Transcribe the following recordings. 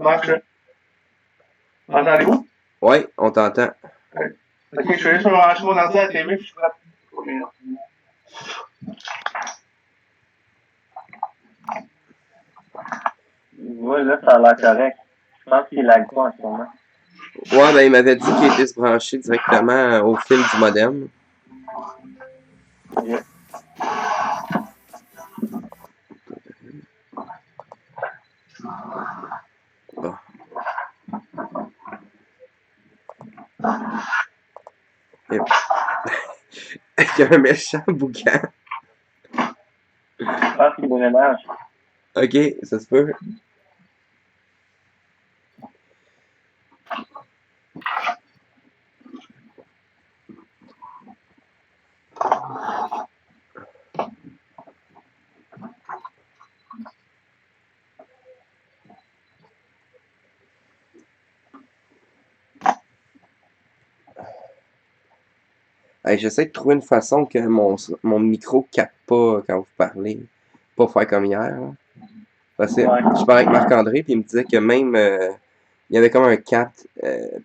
marche. M'entendez-vous? Ouais, on t'entend. Ok, je vais juste me brancher mon ordi à la TV, puis je vais... Ouais, là, ça a l'air correct. Je pense qu'il lag pas en ce moment. Ouais, ben il m'avait dit qu'il était se brancher directement au fil du modem. Ok. Bon. Il y a un méchant boucan. Je pense qu'il déménage. Ok, ça se peut. Hey, j'essaie de trouver une façon que mon micro capte pas quand vous parlez. Pas faire comme hier. Là. Parce que Ouais. je parlais avec Marc-André puis il me disait que même il y avait comme un capte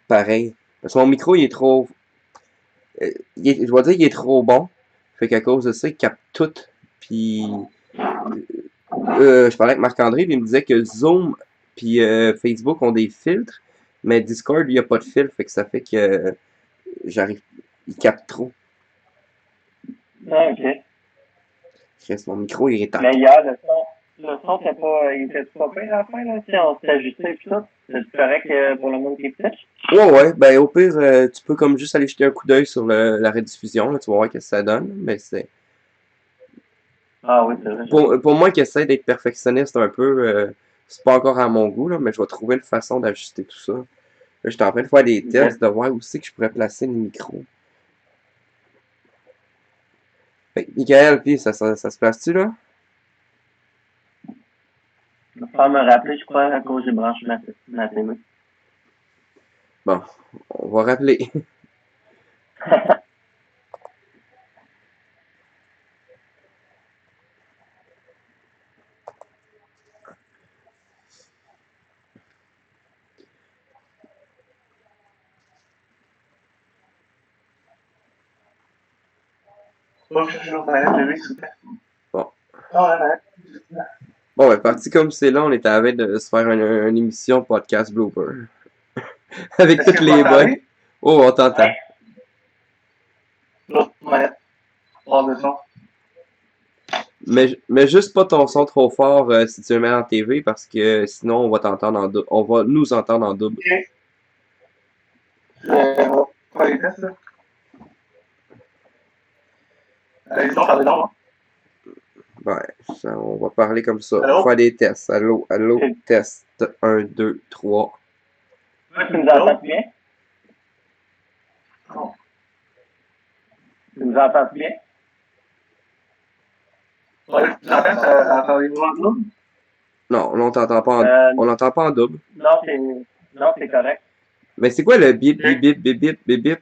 pareil. Parce que mon micro il est trop. Je dois dire qu'il est trop bon. Fait qu'à cause de ça, il capte tout. Puis je parlais avec Marc-André puis il me disait que Zoom puis Facebook ont des filtres. Mais Discord, il n'y a pas de filtre. Fait que ça fait que j'arrive. Il capte trop. Ah, ok. Chris, mon micro il est irritant. Mais hier, le son, c'était pas, il était pas pire à la fin, là. Tu sais, on s'est ajusté et tout ça. C'est correct pour le monde qui est petit. Ouais, ben au pire, tu peux comme juste aller jeter un coup d'œil sur la rediffusion, là, tu vas voir ce que ça donne, mais c'est... Ah oui, c'est vrai. Pour moi qui essaie d'être perfectionniste un peu, c'est pas encore à mon goût, là, mais je vais trouver une façon d'ajuster tout ça. Là, j'étais en train de faire des tests, de voir où c'est que je pourrais placer le micro. Fait que, Michael, puis ça se place-tu, là? Je vais faire me rappeler, je crois, à cause j'ai branché ma télé. Bon, on va rappeler. Bon, je cherche l'autre manette, lui, s'il vous plaît. Bon. Ah, la manette. Bon, ben, parti comme c'est là, on était avec de se faire une émission podcast blooper. Avec Est-ce toutes que vous les bugs. m'entendez? Oh, on t'entend. L'autre manette. Oh, de son. Mais juste pas ton son trop fort si tu le mets en TV parce que sinon on va t'entendre en double. On va nous entendre en double. Ok. On va faire les tests, là. Allez, bon, parlez donc, hein. Ouais, on va parler comme ça. Allô? Faire des tests. Allô, allô, test. 1, 2, 3. Tu nous entends bien? Non. Tu nous entends bien? Ouais, j'entends, entendez-vous en double? Non, on t'entend pas on l'entend pas en double. Non, c'est correct. Mais c'est quoi le bip, bip, bip, bip, bip, bip, bip?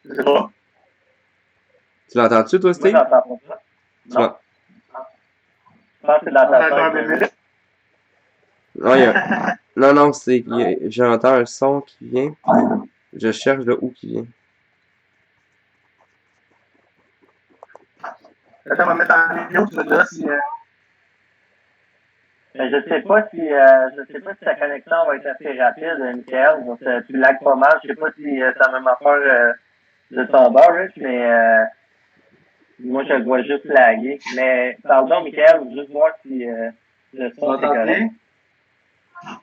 Je sais pas. Tu l'entends-tu, toi, Moi, Steve? j'entends pas ça. Tu l'en- Je pense que c'est dans ta J'entends un tête. bébé. Non, non, j'entends un son qui vient, puis je cherche de où qui vient. Attends, on va mettre en vidéo, tu me diras si... Mais je sais pas si ta connexion va être assez rapide, Michael. Donc, tu lags pas mal. Je sais pas si c'est la même affaire de ton bord, Rich, mais moi, je le vois juste laguer. Mais pardon, Michael, juste voir si le son est correct.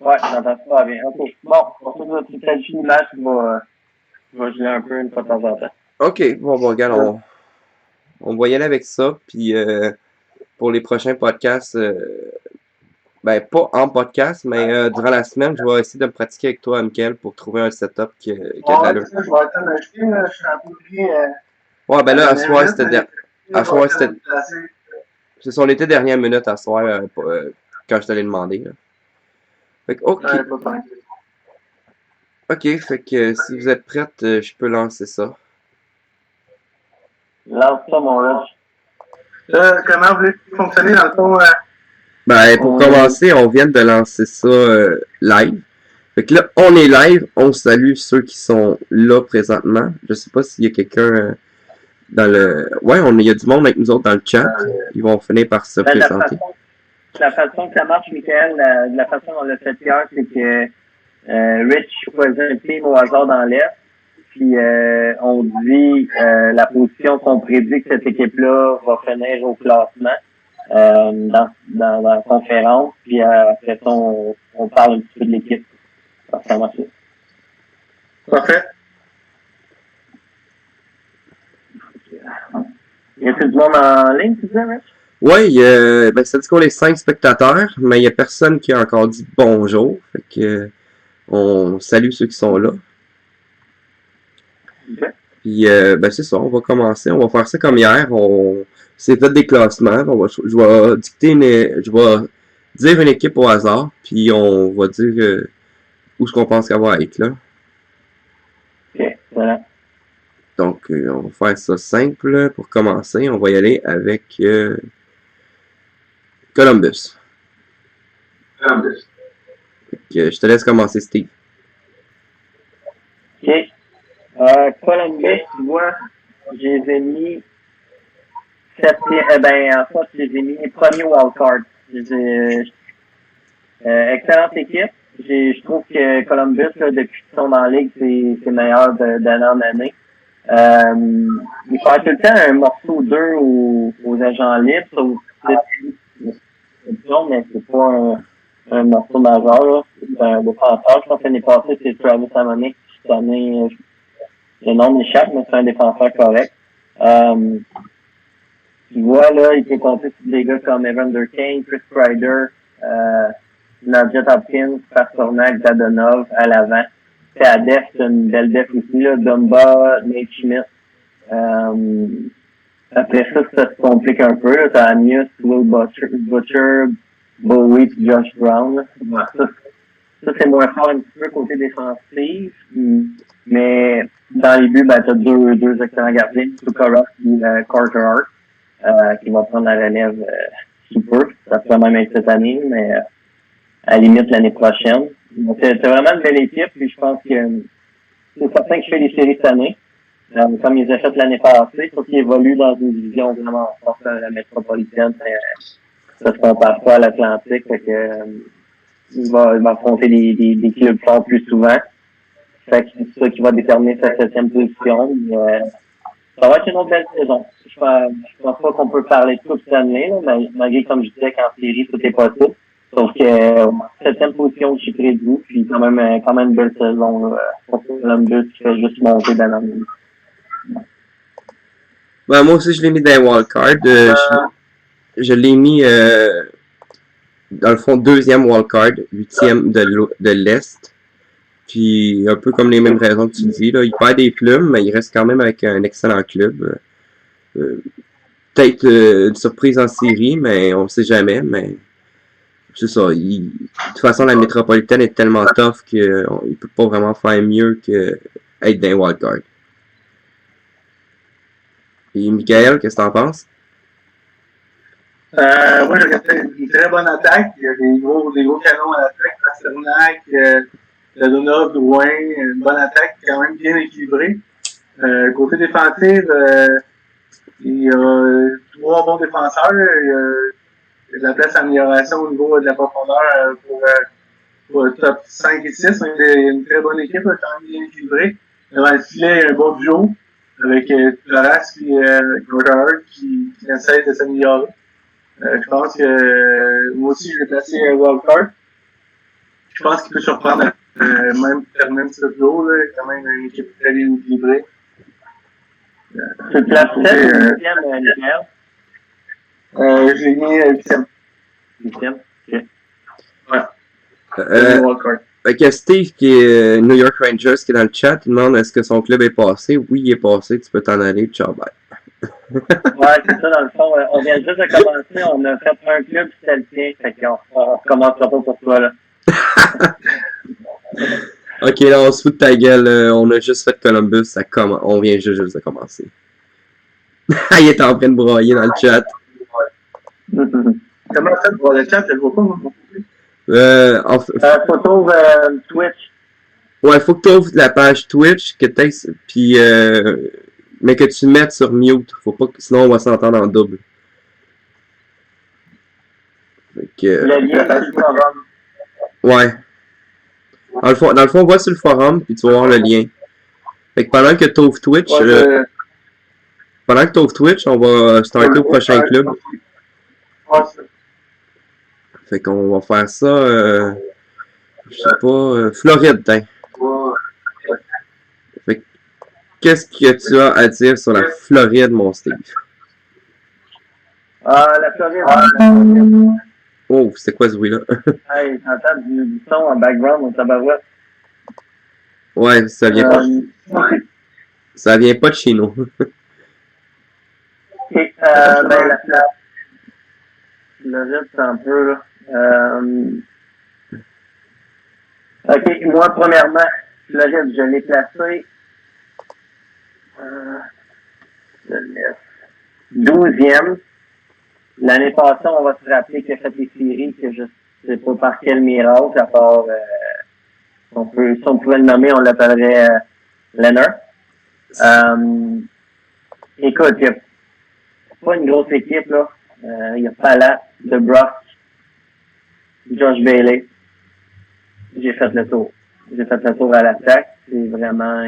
Ouais, j'entends pas bien. Ok. Bon, on se dit peut-être une image qui va jouer un peu une fois de temps en temps. Ok, bon, regarde, on va y aller avec ça, puis pour les prochains podcasts, ben pas en podcast, mais durant la semaine, je vais essayer de me pratiquer avec toi, Michael, pour trouver un setup qui a de l'allure. Je vais attendre d'acheter, là, je suis un peu pris... Ouais, ben là, à soir, c'était... C'est son été dernière minute à soir, quand je te l'ai demandé, là. Fait que, ok. Ok, fait que si vous êtes prête, je peux lancer ça. Lance ça, mon Rich. Comment vous voulez fonctionner dans le fond? Ben, pour commencer, on vient de lancer ça live. Fait que là, on est live. On salue ceux qui sont là présentement. Je sais pas s'il y a quelqu'un dans le... Ouais, il y a du monde avec nous autres dans le chat. Ils vont finir par se présenter. La façon que ça marche, Michael, la façon dont on l'a fait hier, c'est que Rich choisit un team au hasard dans l'Est. Puis on dit la position qu'on prédit que cette équipe-là va finir au classement dans la conférence. Puis après ça, on parle un petit peu de l'équipe. Ça marche. Parfait. Y a-t-il du monde en ligne, tu disais, Rich? Oui, ben, ça dit qu'on est 5 spectateurs, mais il n'y a personne qui a encore dit bonjour. Fait que on salue ceux qui sont là. Okay. Puis, ben, c'est ça, on va commencer. On va faire ça comme hier. On s'est fait des classements. Je vais je vais dire une équipe au hasard, puis on va dire où est-ce qu'on pense qu'elle va être, là. Ok, voilà. Donc, on va faire ça simple. Pour commencer, on va y aller avec Columbus. Fait que, je te laisse commencer, Steve. Ok. Columbus, tu vois, je les ai mis en fait, je les ai mis premier wildcard. Excellente équipe. Je trouve que Columbus, là, depuis qu'ils sont dans la ligue, c'est meilleur d'année en année. Ils font tout le temps un morceau ou deux aux agents libres, mais c'est pas un morceau majeur, là. C'est un défenseur. Je pense que l'année passée, c'est Travis Hamonic. Cette année, le nom m'échappe, mais c'est un défenseur correct. Tu vois, là, il peut compter sur des gars comme Evander Kane, Chris Kreider, Nugent Hopkins, Pasternak, Dadonov à l'avant. C'est à def, c'est une belle def aussi, là. Dumba, Nate Schmidt. Après ça se complique un peu, là. T'as Anius, Will Butcher, Bowie et Josh Brown. Là. Ça, c'est moins fort un petit peu côté défensif. Mais dans les buts, ben, t'as deux excellents gardiens, Tukarov et Carter Hart, qui vont prendre la relève sous peu. Ça peut même être cette année, mais à la limite l'année prochaine. Donc, c'est vraiment une belle équipe, puis je pense que c'est certain que je fais les séries cette année. Comme ils ont fait l'année passée, faut qu'ils évoluent dans une division vraiment forte, la métropolitaine. Ça se compare pas à l'Atlantique, fait que il va affronter des clubs forts plus souvent. Fait que c'est ça qui va déterminer sa 7e position. Ça va être une autre belle saison. Je pense pas qu'on peut parler de tout cette année, là, malgré, comme je disais, qu'en série, tout est possible. Sauf que 7e position, je suis prévu, puis quand même une belle saison, là, pour Columbus qui fait juste monter dans la ligne. Ben, moi aussi, je l'ai mis dans les wildcards. Je l'ai mis, dans le fond, 2e wildcard, 8e de l'Est. Puis, un peu comme les mêmes raisons que tu dis, là. Il perd des plumes, mais il reste quand même avec un excellent club. Peut-être une surprise en série, mais on sait jamais, mais c'est ça. De toute façon, la métropolitaine est tellement tough qu'il peut pas vraiment faire mieux que être dans les wildcards. Et Michael, qu'est-ce que t'en penses? Moi, j'ai fait une très bonne attaque. Il y a des gros canons à l'attaque. Pasternak, Dadonov, Drouin, une bonne attaque quand même bien équilibrée. Côté défensif, il y a 3 bons défenseurs. Il y a de la place d'amélioration au niveau de la profondeur pour le top 5 et 6. Il y a une très bonne équipe, quand même bien équilibrée. Devant le filet, il y a un bon duo avec Flores et Gordard qui essaie de s'améliorer. Je pense que moi aussi, je vais placer Wildcard. Je pense qu'il peut surprendre même terminer un petit peu plus haut. Là. Il y a quand même une équipe très bien équilibrée. Tu places 7 ou 8e, Michael? Je l'ai mis 8e. 8e? Ok. Ouais. Wildcard. Fait que Steve, qui est New York Rangers, qui est dans le chat, il demande est-ce que son club est passé. Oui, il est passé. Tu peux t'en aller. Ciao, bye. Ouais, c'est ça, dans le fond. On vient juste de commencer. On a fait un club, c'était le tien. Fait qu'on recommencera pas pour toi, là. Ok, là, on se fout de ta gueule. On a juste fait Columbus. On vient juste de commencer. Il est en train de broyer dans le chat. Comment ça pour le chat? Je le vois pas, moi. Photo Twitch. Ouais, faut que tu ouvres la page Twitch, puis mais que tu mettes sur mute. Faut pas que, sinon on va s'entendre en double. Fait que, Le lien est sur le forum. ouais. Dans le fond, va sur le forum, puis tu vas voir le lien. Fait que pendant que tu ouvres Twitch, on va starter au prochain club. Ouais, Fait qu'on va faire ça, je sais pas, Floride, tiens. Fait que, qu'est-ce que tu as à dire sur la Floride, mon Steve? La Floride. Oh, c'est quoi ce bruit-là? Hey, j'entends du son en background au tabarouette. Ouais, ça vient pas de chez nous. Ok, la Floride, c'est un peu, là. Ok, moi, premièrement, Floride, je l'ai placé, je le laisse 12e. L'année passée, on va se rappeler qu'il a fait des séries que je sais pas par quel miracle, à part, si on pouvait le nommer, on l'appellerait Leonard. Écoute, il n'y a pas une grosse équipe, là. Il y a Palat, DeBrusque, Josh Bailey. J'ai fait le tour. J'ai fait le tour à l'attaque. C'est vraiment,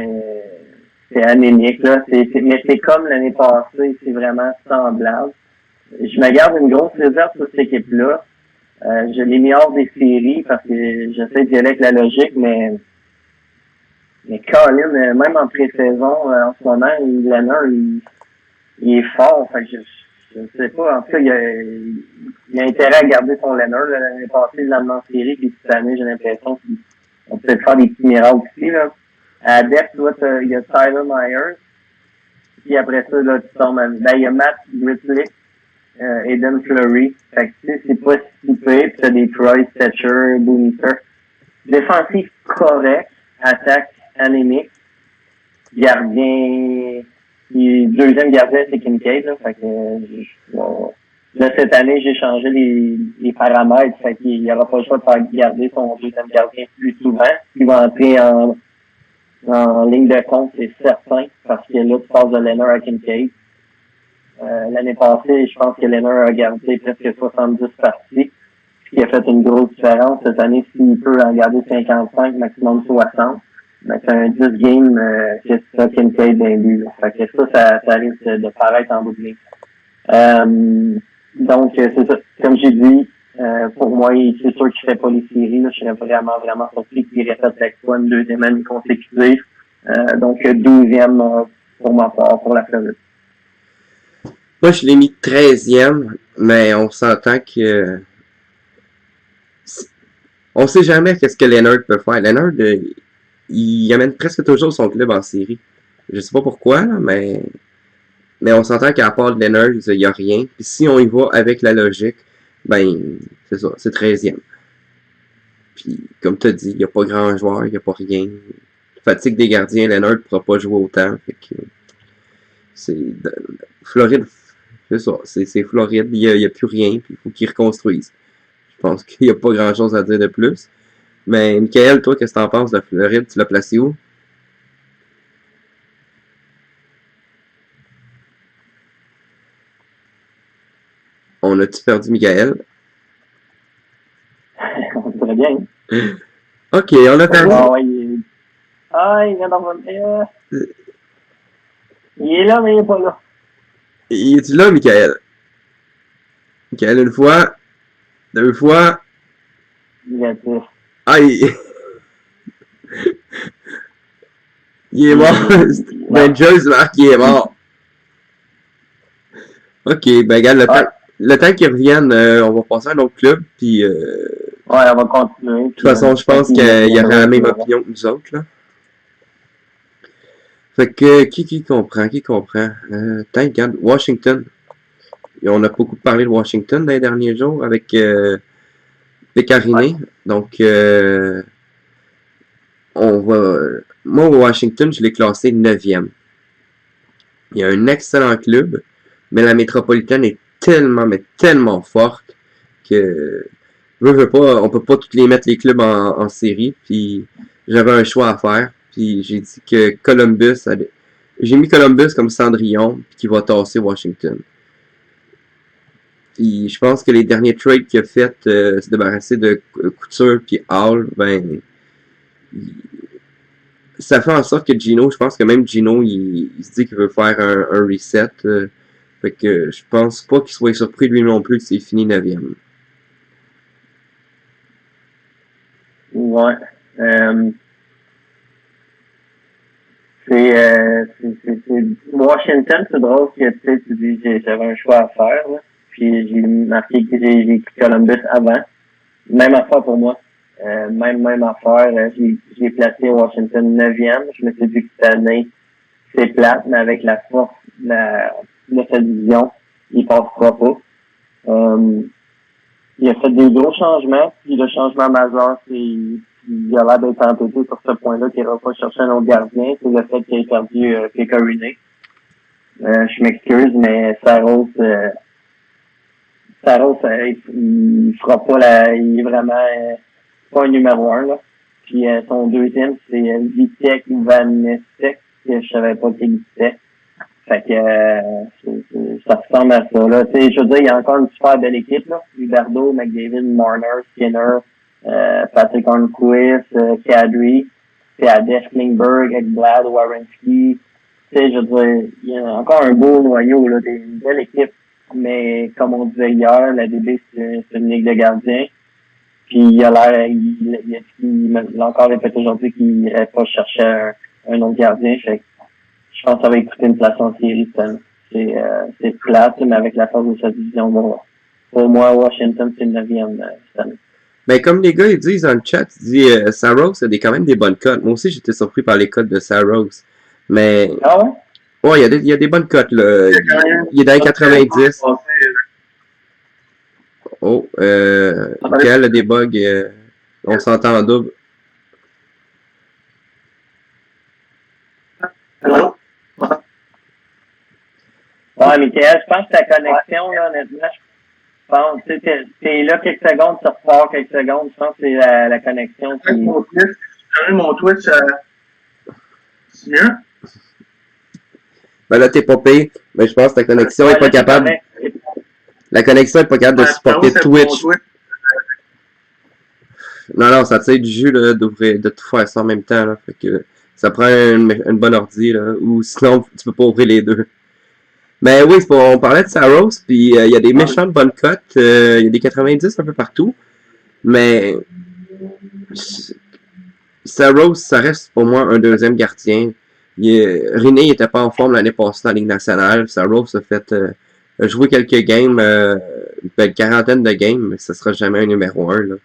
c'est anémique, là. Mais c'est comme l'année passée, c'est vraiment semblable. Je me garde une grosse réserve sur cette équipe-là. Je l'ai mis hors des séries parce que j'essaie d'y aller avec la logique, mais Colin, même en pré-saison, en ce moment, Leonard, il est fort. Fait que je ne sais pas. En tout cas, il a intérêt à garder son Leonard. L'année passée, il l'a amené en série, puis cette année, j'ai l'impression qu'on peut faire des petits miracles ici, là. À Depth, il y a Tyler Myers. Puis après ça, là, tu tombes il y a Matt Grizzly. Eden Fleury. Fait que, tu sais, c'est pas si pire, pis t'as des Price, Thatcher, Booniter. Défensif correct, attaque anémique. Gardien, deuxième gardien, c'est Kincaid, là. Fait que, là, cette année, j'ai changé les paramètres. Fait qu'il y aura pas le choix de faire garder son deuxième gardien plus souvent. Il va entrer en ligne de compte, c'est certain, parce que là, tu passes de Leonard à Kincaid. L'année passée, je pense que Leonard a gardé presque 70 parties, ce qui a fait une grosse différence. Cette année, s'il peut en garder 55, maximum 60, ben, c'est un 10 game que ça Kincaid d'un but. Fait que ça risque de paraître en bout de ligne. Donc, c'est ça. Comme j'ai dit, pour moi, c'est sûr qu'il ne fait pas les séries. Là. Je serais vraiment, vraiment surpris qu'il répète avec toi une deuxième année consécutive. Donc, 12e pour ma part, pour la Floride. Moi, je l'ai mis 13e, mais on s'entend que... On sait jamais qu'est-ce que Leonard peut faire. Leonard, il amène presque toujours son club en série. Je sais pas pourquoi, là, mais on s'entend qu'à part Leonard, il n'y a rien. Puis si on y va avec la logique, ben, c'est ça, c'est 13e. Puis, comme tu as dit, il n'y a pas grand joueur, il n'y a pas rien. Fatigue des gardiens, Leonard ne pourra pas jouer autant. Fait que c'est... Floride... C'est ça, c'est Floride, il n'y a plus rien, puis il faut qu'ils reconstruisent. Je pense qu'il n'y a pas grand chose à dire de plus. Mais Michael, toi, qu'est-ce que t'en penses de Floride? Tu l'as placé où? On a-tu perdu Michael? Très bien. Ok, on a perdu. Il vient d'en revenir. Il est là, mais il n'est pas là. Es-tu là, Michael? Michael, une fois. Deux fois. Négatif. Ah, il est mort. Rangers, Marc, il est mort. Ok, ben regarde, le temps qu'il revienne, on va passer à un autre club, puis... on va continuer. De toute façon, je pense qu'il y aurait la même opinion que nous autres, là. Fait que, qui comprend? Regarde, Washington. Et on a beaucoup parlé de Washington dans les derniers jours avec Pécariné. Donc, moi, Washington, je l'ai classé 9e. Il y a un excellent club, mais la métropolitaine est tellement, mais tellement forte que veux pas, on peut pas toutes les mettre les clubs en série, puis j'avais un choix à faire, puis j'ai dit que Columbus j'ai mis Columbus comme Cendrillon, puis qui va tasser Washington. Puis je pense que les derniers trades qu'il a fait, se débarrasser de Couture puis Hall, ben ça fait en sorte que Gino, je pense que même Gino, il se dit qu'il veut faire un reset. Fait que je pense pas qu'il soit surpris lui non plus que c'est fini 9e. Ouais. Washington, c'est drôle que tu dis j'avais un choix à faire. Là. Puis j'ai marqué que j'ai écrit Columbus avant. Même affaire pour moi. Même affaire. J'ai placé Washington 9e. Je me suis dit que cette année, c'est plate, mais avec la force de cette division, il passera pas. Il a fait des gros changements, puis le changement majeur, c'est il a l'air d'être entêté sur ce point-là qu'il n'ira pas chercher un autre gardien. C'est le fait qu'il ait perdu Pecorine. Je m'excuse, mais Saros, il fera pas il est vraiment pas un numéro 1, là. Puis son deuxième, c'est Vitek Vanecek, que je savais pas qu'il existait. Fait que ça ressemble à ça, là. Tu sais, je veux dire, il y a encore une super belle équipe, là. Huberdeau, McDavid, Marner, Skinner, Patrick Hornquist, Kadri, puis Adef Klingberg, Ekblad, Werenski. Tu sais, je veux dire, il y a encore un beau noyau, là, une belle équipe. Mais comme on disait hier, la DB, c'est une ligue de gardiens. Puis il a l'air, il a encore répété aujourd'hui qu'il n'irait pas chercher un autre gardien. Fait que je pense que ça va écouter une place en série cette année. C'est plate, mais avec la force de sa division, bon, pour moi, Washington, c'est le 9e cette année. Ben, comme les gars, ils disent dans le chat, ils disent Saros a quand même des bonnes cotes. Moi aussi, j'étais surpris par les cotes de Saros. Mais. Ah ouais? Ouais, il y a des bonnes cotes, là. Il est dans les 90. Oh, Michael a des bugs. On s'entend en double. Allô? Ouais, Michael, je pense que ta connexion, là, honnêtement, je pense, tu sais, t'es là quelques secondes, tu repars quelques secondes, je pense que c'est la connexion qui... Mon Twitch, c'est mieux? Ben là, t'es pas payé. Mais je pense que ta connexion est pas capable. La connexion est pas capable de supporter Twitch. Non, ça tire du jus, là, de tout faire ça en même temps, là. Fait que ça prend une bonne ordi, là. Ou sinon, tu peux pas ouvrir les deux. Mais oui, on parlait de Saros, puis il y a des méchantes bonnes cotes. Il y a des 90 un peu partout. Mais Saros, ça reste pour moi un deuxième gardien. René n'était pas en forme l'année passée dans la Ligue nationale. Saros a fait jouer quelques games, une quarantaine de games, mais ce sera jamais un numéro 1. Là.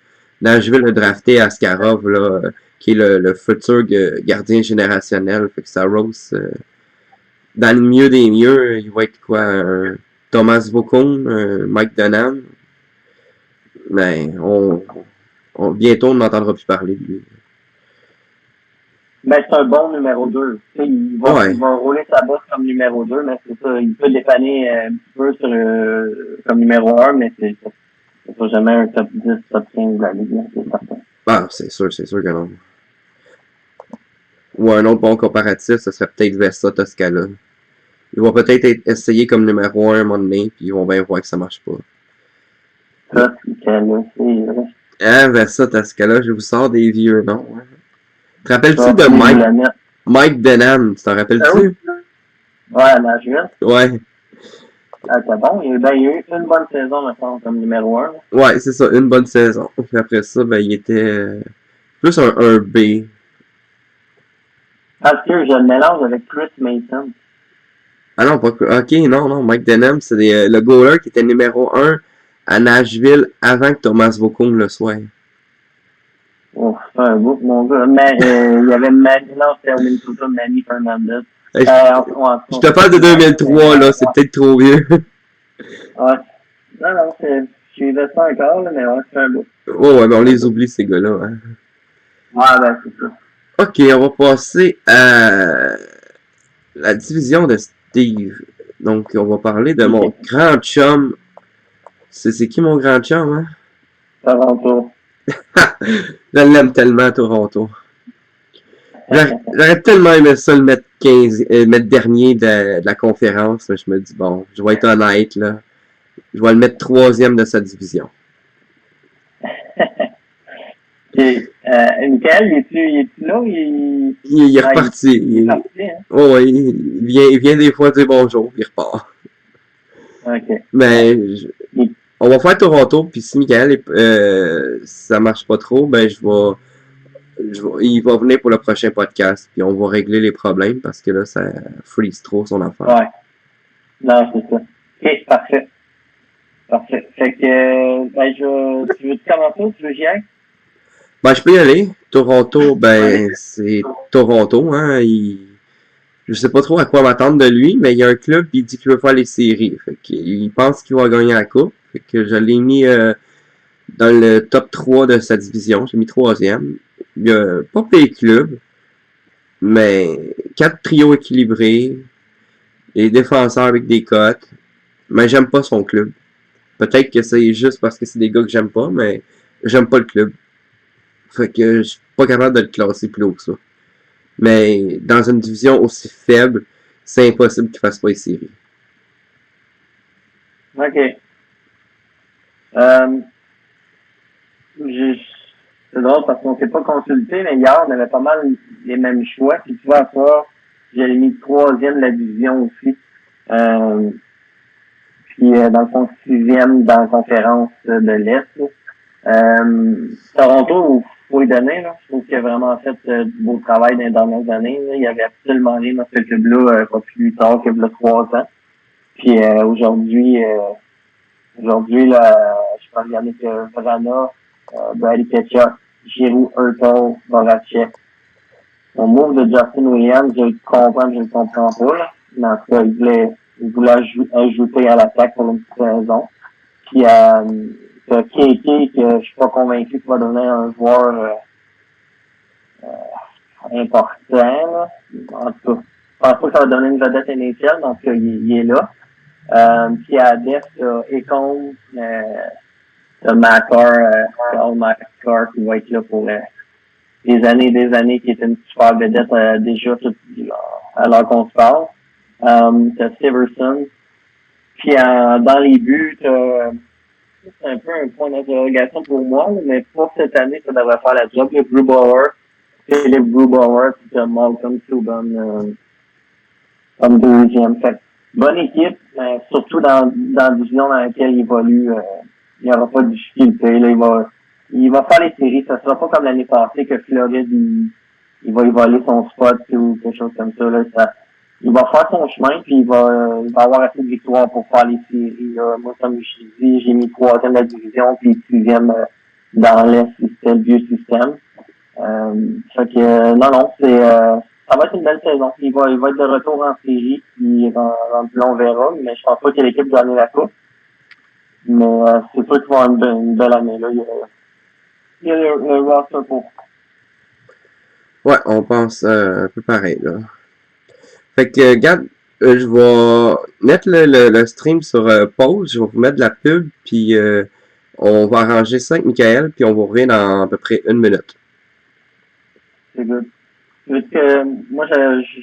Nashville a drafté Askarov, là, qui est le futur gardien générationnel. Fait que Saros, dans le mieux des mieux, il va être quoi? Thomas Vokoun, Mike Dunham. Mais bientôt, on n'entendra plus parler de lui. Ben, c'est un bon numéro 2. Il va rouler sa bosse comme numéro 2, mais c'est ça. Il peut dépanner un petit peu comme numéro 1, mais c'est pas jamais un top 10, top 15 de la Ligue, c'est certain. Ah, c'est sûr que non. Ou un autre bon comparatif, ce serait peut-être Vesta Toscala. Ils vont peut-être essayer comme numéro 1 un moment donné, puis ils vont bien voir que ça marche pas. Toscala, c'est vrai. Hein, Vesta Toscala, je vous sors des vieux noms. Hein. Te rappelles-tu de Mike Denham? Tu t'en rappelles-tu? Ouais, Nashville. Ouais. Ah, c'est bon. Il y a eu une bonne saison, maintenant, comme numéro 1. Ouais, c'est ça, une bonne saison. Puis après ça, ben, il était plus un B. Parce que je le mélange avec Chris Mason. Ah non, pas ok, non, Mike Denham, c'est le goaler qui était numéro 1 à Nashville avant que Thomas Vokoun le soit. Oh, c'est un bout, mon gars. Mais il y avait c'était au Minnesota, Manny Fernandez. Je te parle de 2003, là, c'est peut-être trop vieux. Ouais. Non, je suivais ça encore, là, mais ouais, c'est un bout. Oh, ouais, ben on les oublie, ces gars-là. Hein. Ouais, ben, c'est ça. Ok, on va passer à la division de Steve. Donc, on va parler de mon grand chum, C'est qui mon grand chum, hein? Toronto. Je l'aime tellement, Toronto. J'aurais tellement aimé ça le mettre mettre dernier de la conférence. Je me dis, bon, je vais être honnête, là. Je vais le mettre 3e de sa division. Et, Michael, il est-tu là? Il est reparti. Il est parti, hein? Oh, ouais, il vient des fois dire bonjour, puis il repart. OK. Mais on va faire Toronto, puis si Michael ça marche pas trop, ben il va venir pour le prochain podcast, puis on va régler les problèmes parce que là, ça freeze trop son affaire. Ouais. Non, c'est ça. OK, parfait. Parfait. Fait que, tu veux commencer ou tu veux y aller? Ben, je peux y aller. Toronto, ben, c'est Toronto, hein. Je sais pas trop à quoi m'attendre de lui, mais il y a un club qui dit qu'il veut faire les séries. Fait qu'il pense qu'il va gagner la coupe. Fait que je l'ai mis dans le top 3 de sa division. J'ai mis 3e. Il y a pas payé club, mais 4 trios équilibrés, des défenseurs avec des cotes. Mais j'aime pas son club. Peut-être que c'est juste parce que c'est des gars que j'aime pas, mais j'aime pas le club. Fait que je suis pas capable de le classer plus haut que ça. Mais dans une division aussi faible, c'est impossible qu'il fasse pas les séries. OK. C'est drôle parce qu'on s'est pas consulté, mais hier, on avait pas mal les mêmes choix. Puis tu vois, à soir, j'ai mis 3e de la division aussi. Puis dans le fond, 6e dans la conférence de l'Est. Toronto, faut lui donner, là. Je trouve qu'il a vraiment fait du beau travail dans les dernières années. Là. Il y avait absolument rien dans ce club-là, pas plus tard que le 3 ans. Puis aujourd'hui, là, je peux regarder que Vrana, Brady Ketchuk, Giroux, Hurtle, Voracek. Mon move de Justin Williams, je le comprends, je le comprends pas, là. Mais en tout cas, il voulait ajouter à l'attaque pour une petite raison. Puis KK, que je suis pas convaincu qu'il va devenir un joueur important, là. En tout cas, je pense pas que ça va donner une vedette initiale, donc il est là. Puis à l'Est, Econ, le Macar qui va être là pour des années, qui est une super vedette déjà à l'heure qu'on se parle. T'as Severson. Puis dans les buts, c'est un peu un point d'interrogation pour moi, mais pour cette année, ça devrait faire la job. Le Philippe Grubauer, puis t'as Malcolm Subban comme 2e. Fait bonne équipe, mais surtout dans la division dans laquelle il évolue, il n'y aura pas de difficulté. Là, il va faire les séries. Ça sera pas comme l'année passée que Floride, il va y voler son spot ou quelque chose comme ça. Là, il va faire son chemin, puis il va avoir assez de victoires pour faire les séries. Là. Moi, comme je dis, j'ai mis 3e de la division, puis 6e dans l'Est, c'était le vieux système. Fait que non, ça va être une belle saison. Il va être de retour en série, puis on verra, mais je pense pas que l'équipe gagne la coupe. Mais c'est sûr qu'il va avoir une belle année. Là. Il y a le roster pour. Ouais, on pense un peu pareil, là. Fait que, regarde, je vais mettre le stream sur pause, je vais vous mettre de la pub, puis on va arranger ça avec Michael, puis on vous revient dans à peu près 1 minute. C'est good. Vu que moi,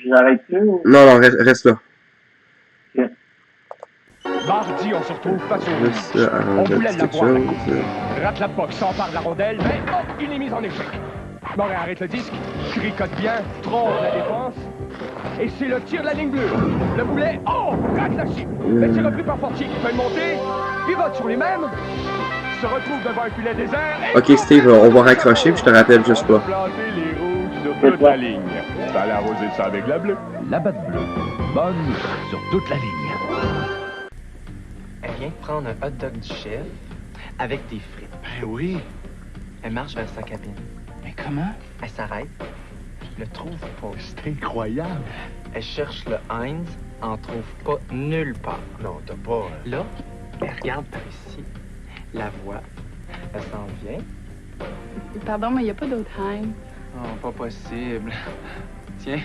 j'arrête-tu ou? Non, reste là. Okay. Mardi, on se retrouve face au Juste on arranger voulait quelque l'avoir. chose. Rate la boxe, s'empare de la rondelle, mais hop, il est mis en échec. Bon, arrête le disque, tricote bien, trompe la défense. Et c'est le tir de la ligne bleue. Le boulet, rate la cible. Mais c'est repris par Fortier qui fait une montée, pivote sur les mêmes, se retrouve devant un filet désert. Ok, Steve, on va raccrocher, puis je te rappelle juste pas. Planter les rouges sur toute la ligne. Fallait arroser ça avec la bleue. La batte bleue, bonne sur toute la ligne. Elle vient de prendre un hot dog du chef avec des frites. Ben oui. Elle marche vers sa cabine. Mais comment? Elle s'arrête. Le trouve pas. C'est incroyable. Elle cherche le Heinz, en trouve pas nulle part. Non, t'as pas... Là, elle regarde par ici, la voit, elle s'en vient. Pardon, mais il n'y a pas d'autre Heinz. Oh, pas possible. Tiens.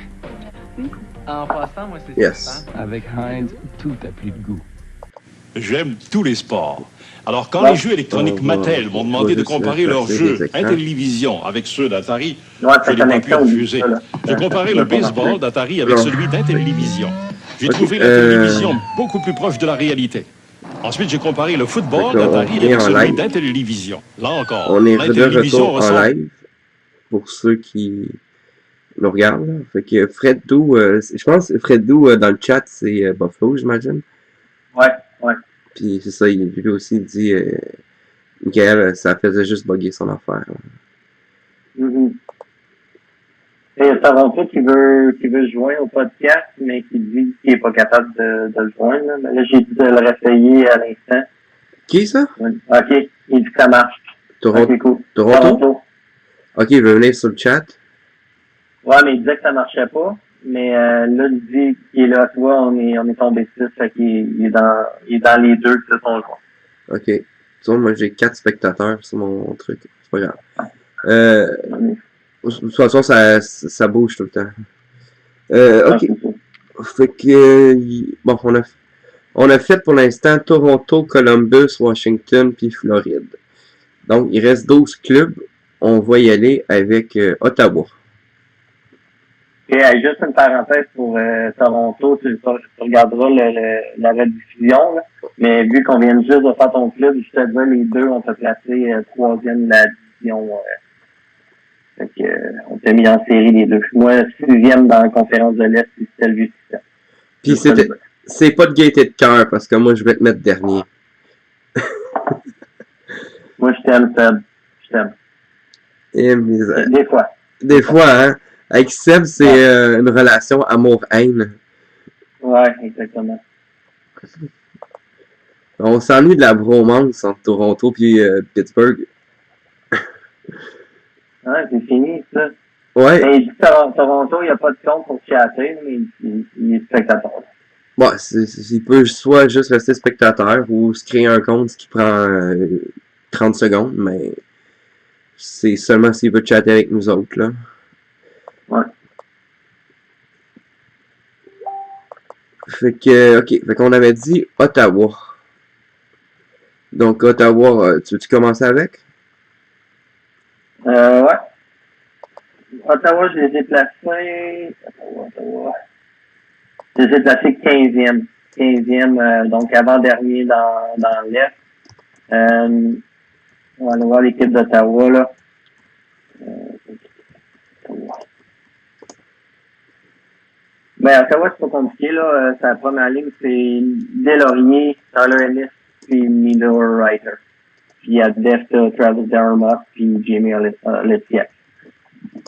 Oui. En passant, moi, c'est Yes. ça. Avec Heinz, tout a plus de goût. J'aime tous les sports. Alors, quand Ouais. les jeux électroniques Mattel m'ont demandé de comparer leurs jeux Intellivision avec ceux d'Atari, Ouais, je ta n'ai pas pu connexion, refuser. ça, là. J'ai comparé Ça le va pas baseball marcher. d'Atari avec Non. celui d'Intellivision. J'ai Ok, trouvé l'Intellivision beaucoup plus proche de la réalité. Ensuite, j'ai comparé le football Fait qu'on d'Atari est avec en celui live. d'Intellivision. Là encore, On est de l'Intellivision retour en ressemble... live pour ceux qui nous regardent. Là. Fait que Fred Doux, je pense que Fred Doux dans le chat, c'est Buffalo, j'imagine. Ouais, ouais. Puis c'est ça, lui aussi dit Michael, ça faisait juste bugger son affaire. Là. Mhm. Et Toronto qui veut se joindre au podcast, mais qui dit qu'il n'est pas capable de le joindre. Là, mais là j'ai dit de le réessayer à l'instant. Qui ça? Ouais. OK, il dit que ça marche. Toronto? OK, cool. Toronto? Ok, il veut venir sur le chat. Ouais, mais il disait que ça marchait pas. Mais là, il dit qu'il est là, tu vois, on est tombé 6, fait qu'il est dans les deux qui se sont joints. Ok. Tu vois, moi j'ai 4 spectateurs sur mon truc. C'est pas grave. De toute façon, ça bouge tout le temps. Ok. Fait que bon, on a fait pour l'instant Toronto, Columbus, Washington puis Floride. Donc il reste 12 clubs. On va y aller avec Ottawa. Et juste une parenthèse pour Toronto, tu regarderas la rediffusion, là. Mais vu qu'on vient juste de faire ton club, je te dis, les deux, on t'a placé troisième de la division. Fait que, on t'a mis en série les deux. Moi, sixième dans la conférence de l'Est, puis c'était le système. Puis c'est pas de gaieté de cœur parce que moi je vais te mettre dernier. Moi, je t'aime, Seb. Je t'aime. Des fois. Des fois, hein. Avec Seb, c'est une relation amour-haine. Ouais, exactement. On s'ennuie de la bromance entre Toronto et Pittsburgh. Ouais, c'est fini, ça. Ouais. Mais il dit que Toronto, il n'y a pas de compte pour chatter, mais il est spectateur. Bon, il peut soit juste rester spectateur ou se créer un compte, ce qui prend 30 secondes, mais c'est seulement s'il veut chatter avec nous autres, là. Ouais. Fait que, ok, fait qu'on avait dit Ottawa. Donc, Ottawa, tu veux-tu commencer avec? Ouais. Ottawa, je les ai placés. Ottawa. Je les ai placés 15e. 15e, donc avant-dernier dans l'Est. On va aller voir l'équipe d'Ottawa, là. Ben, Ottawa, c'est pas compliqué, là. Sa première ligne, c'est Delaurier, Tyler Ennis, puis Miller Ryder. Puis il y a Deft, Travis Darmock, puis Jamie Letiak.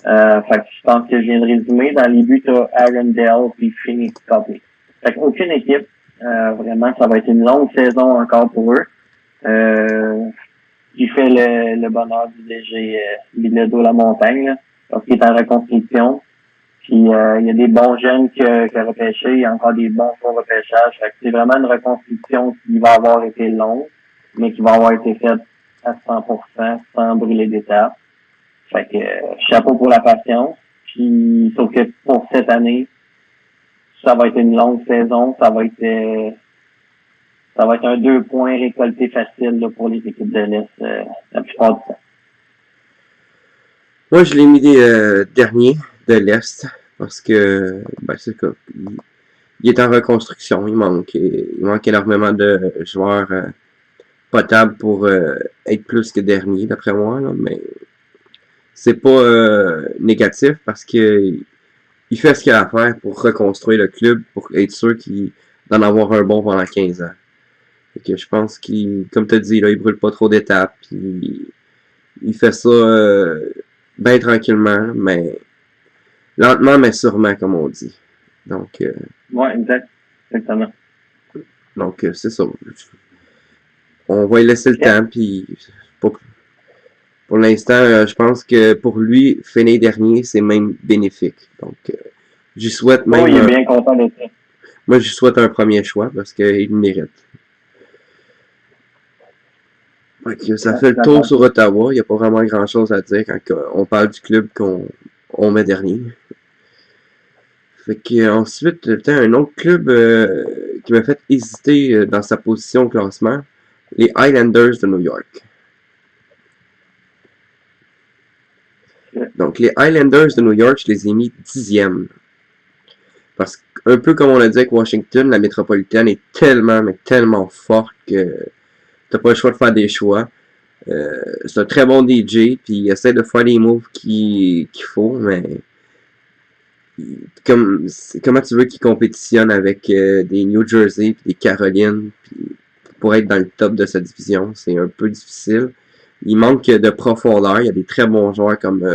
Fait que je pense que je viens de résumer. Dans les buts, t'as Aaron Dell, puis Phoenix Copley. Fait qu'aucune équipe, vraiment, ça va être une longue saison encore pour eux. Qui fait le bonheur du DG Bilodeau La Montagne, là, parce qu'il est en reconstruction. Puis il y a des bons jeunes qui a repêché, il y a encore des bons pour repêchage. Fait que c'est vraiment une reconstruction qui va avoir été longue, mais qui va avoir été faite à 100%, sans brûler d'étapes. Fait que chapeau pour la patience. Puis sauf que pour cette année, ça va être une longue saison, ça va être un 2 points récolté facile là, pour les équipes de l'Est la plupart du temps. Moi, je l'ai mis dernier de l'Est parce que, ben, c'est quoi, il est en reconstruction. Il manque énormément de joueurs potables pour être plus que dernier, d'après moi. Là, mais c'est pas négatif parce que il fait ce qu'il a à faire pour reconstruire le club, pour être sûr d'en avoir un bon pendant 15 ans. Fait que je pense qu'il, comme tu as dit, là, il brûle pas trop d'étapes. Il fait ça bien tranquillement, mais lentement mais sûrement, comme on dit. Donc, ouais, exactement. Donc, c'est ça. On va lui laisser le temps, puis pour l'instant, je pense que pour lui, finir dernier, c'est même bénéfique. Donc, j'y souhaite même... il est bien content de ça. Moi, j'y souhaite un premier choix, parce qu'il le mérite. Okay, ça fait le tour sur Ottawa. Il n'y a pas vraiment grand-chose à dire quand on parle du club qu'on met dernier. Fait que ensuite, peut-être un autre club qui m'a fait hésiter dans sa position au classement, les Highlanders de New York. Donc, les Highlanders de New York, je les ai mis 10e. Parce qu'un peu comme on l'a dit avec Washington, la métropolitaine est tellement, mais tellement forte que t'as pas le choix de faire des choix. C'est un très bon DJ, puis il essaie de faire les moves qu'il faut, mais comment tu veux qu'il compétitionne avec des New Jersey puis des Carolines puis pour être dans le top de sa division, c'est un peu difficile. Il manque de profondeur. Il y a des très bons joueurs comme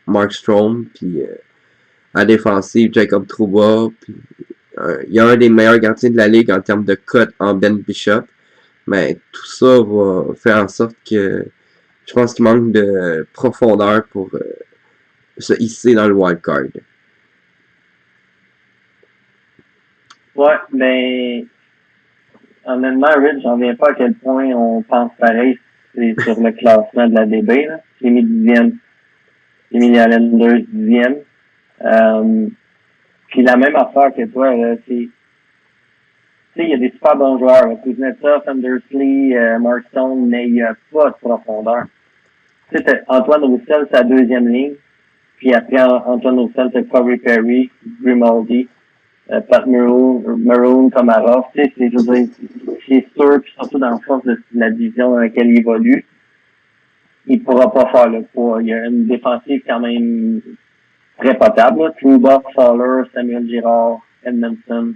Mark Strome, puis à défensive, Jacob Trouba. Puis, il y a un des meilleurs gardiens de la ligue en termes de cote en Ben Bishop. Mais tout ça va faire en sorte que je pense qu'il manque de profondeur pour se hisser dans le wildcard. Ouais, mais honnêtement, Rich, j'en viens pas à quel point on pense pareil sur le classement de la DB. Là. J'ai mis 10e. J'ai mis les Islanders 10e. Puis la même affaire que toi, là, c'est... Tu sais, il y a des super bons joueurs. Kuznetsov, Andersley, Mark Stone, mais il n'y a pas de profondeur. Tu sais, Antoine Roussel, c'est la deuxième ligne. Puis après Antoine Roussel, c'est Corey Perry, Grimaldi, Pat Maroon, Komarov. Tu sais, c'est sûr, puis surtout dans le sens de la division dans laquelle il évolue, il pourra pas faire le poids. Il y a une défensive quand même très potable. Trouba, Fowler, Samuel Girard, Edmondson.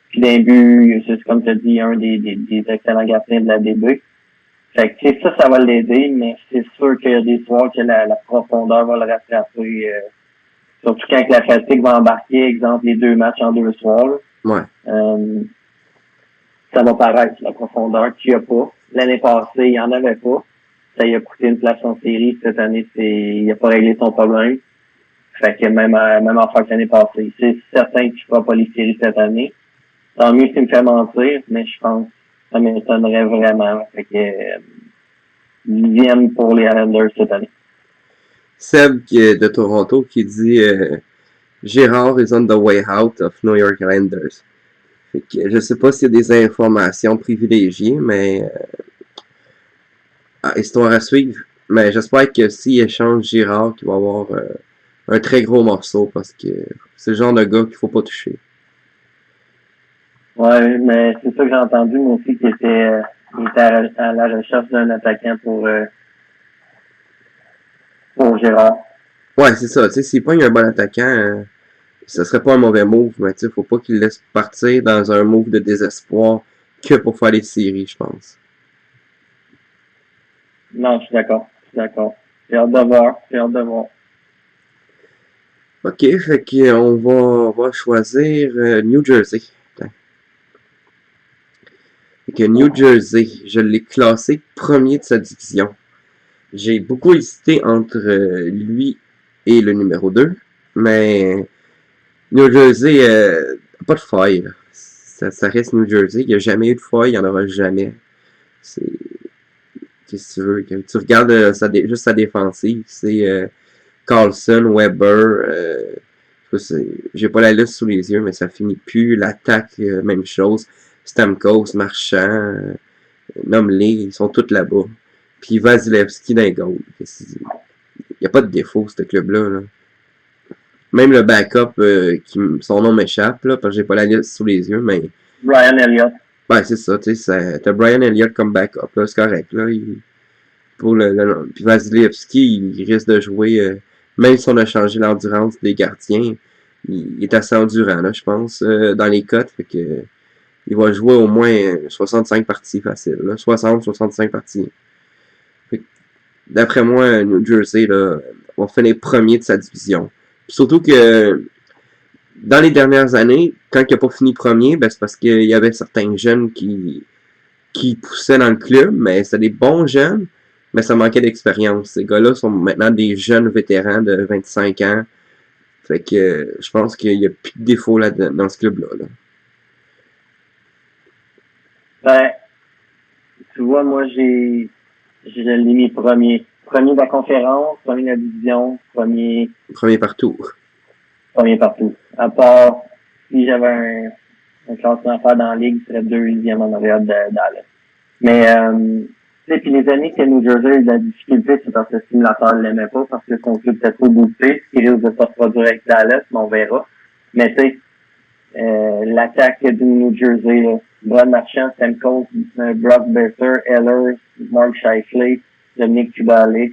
Puis d'un but, c'est comme tu as dit, un des excellents gardiens de la DB. Fait que, tu sais, ça va l'aider, mais c'est sûr qu'il y a des soirs que la profondeur va le rattraper. Surtout quand la fatigue va embarquer, exemple, les 2 matchs en 2 soirs. Ouais. Ça va paraître, la profondeur qu'il n'y a pas. L'année passée, il n'y en avait pas. Ça lui a coûté une place en série. Cette année, il n'a pas réglé son problème. Fait que même affaire que l'année passée. C'est certain qu'il ne fera pas les séries cette année. Tant mieux s'il me fait mentir, mais je pense que ça m'étonnerait vraiment. Fait que 10e pour les Islanders cette année. Seb de Toronto qui dit Girard is on the way out of New York Islanders. Fait que, je sais pas s'il y a des informations privilégiées, mais histoire à suivre. Mais j'espère que s'il échange Girard, qu'il va avoir un très gros morceau parce que c'est le genre de gars qu'il faut pas toucher. Ouais, mais c'est ça que j'ai entendu, moi aussi, qu'il était à la recherche d'un attaquant pour Girard. Ouais, c'est ça. Tu sais, s'il pogne un bon attaquant, ce serait pas un mauvais move, mais tu sais, faut pas qu'il laisse partir dans un move de désespoir que pour faire les séries, je pense. Non, je suis d'accord. J'ai hâte de voir. Ok, fait qu'on va choisir New Jersey. Fait que New Jersey, je l'ai classé premier de sa division. J'ai beaucoup hésité entre lui et le numéro 2, mais New Jersey, pas de faille. Ça reste New Jersey. Il n'y a jamais eu de faille, il n'y en aura jamais. Qu'est-ce que tu veux? Tu regardes juste sa défensive, c'est Carlson, Weber, j'ai pas la liste sous les yeux, mais ça finit plus. L'attaque, même chose. Stamkos, Marchand, nomme-les, ils sont tous là-bas. Puis Vasilevski dans les goals. Il n'y a pas de défaut, ce club-là. Là. Même le backup, son nom m'échappe, là, parce que j'ai pas la liste sous les yeux, mais... Brian Elliott. Ben, c'est ça, tu sais, t'as Brian Elliott comme backup, là, c'est correct, là. Puis Vasilevski, il risque de jouer, même si on a changé l'endurance des gardiens, il est assez endurant, là, je pense, dans les cotes, fait que... Il va jouer au moins 65 parties faciles, là, 60-65 parties. D'après moi, New Jersey là, va finir premier de sa division. Puis surtout que dans les dernières années, quand il n'a pas fini premier, ben c'est parce qu'il y avait certains jeunes qui poussaient dans le club, mais c'était des bons jeunes, mais ça manquait d'expérience. Ces gars-là sont maintenant des jeunes vétérans de 25 ans. Fait que je pense qu'il n'y a plus de défaut là dans ce club-là. Là. Ben, tu vois, moi, je l'ai mis premier. Premier de la conférence, premier de la division, premier... Premier partout. premier partout. À part si j'avais un classement à faire dans la ligue, je serais deuxième en arrière de Dallas. Mais tu sais, puis les années que New Jersey a eu de la difficulté, c'est parce que le simulateur ne l'aimait pas, parce que son club était trop boosté, ce qui risque de se reproduire avec Dallas, mais on verra. Mais tu sais, l'attaque du New Jersey, là, Brad Marchand, Stamkos, Brock Besser, Eller, Mark Scheifele, Dominique Kubalik,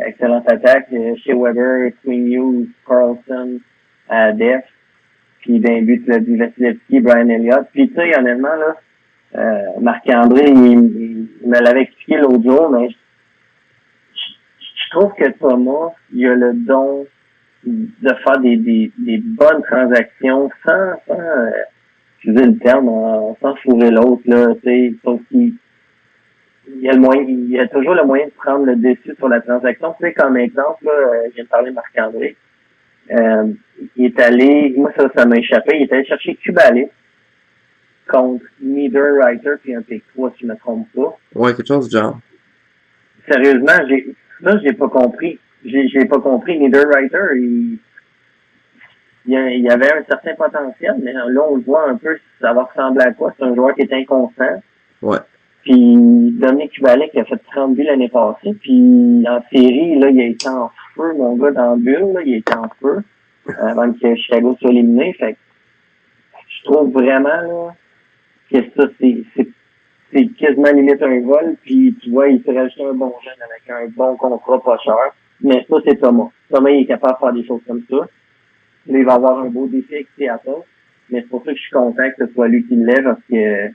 excellente attaque, chez Weber, Quinn Hughes, Carlson, Def, puis d'un but, tu l'as dit, Vasilevski, Brian Elliott. Puis tu sais, honnêtement, là, Marc-André, il me l'avait expliqué l'autre jour, mais je trouve que Thomas, il a le don de faire des bonnes transactions sans utiliser le terme, sans fourrer l'autre, là, tu sais, sauf qu'il y a le moyen, il y a toujours le moyen de prendre le dessus sur la transaction. Tu sais, comme exemple, là, je viens de parler de Marc-André. Il est allé, moi ça m'a échappé, il est allé chercher Kubalik contre Niederreiter puis un pick 3, si je me trompe pas. Ouais, quelque chose du genre. Sérieusement, j'ai pas compris. J'ai pas compris. Niederreiter, il y avait un certain potentiel, mais là, on le voit un peu, ça va ressembler à quoi? C'est un joueur qui est inconstant. Ouais. Puis Dominique Kubalik a fait 30 buts l'année passée, puis en série, là, il a été en feu, mon gars, dans le bulle, là, il a été en feu, avant que Chicago soit éliminé. Fait que je trouve vraiment là, que ça, c'est quasiment limite un vol, puis tu vois, il s'est rajouté un bon jeune avec un bon contrat pas cher. Mais ça, c'est Thomas. Thomas, il est capable de faire des choses comme ça. Là, il va avoir un beau défi avec Seattle. Mais c'est pour ça que je suis content que ce soit lui qui le lève, parce que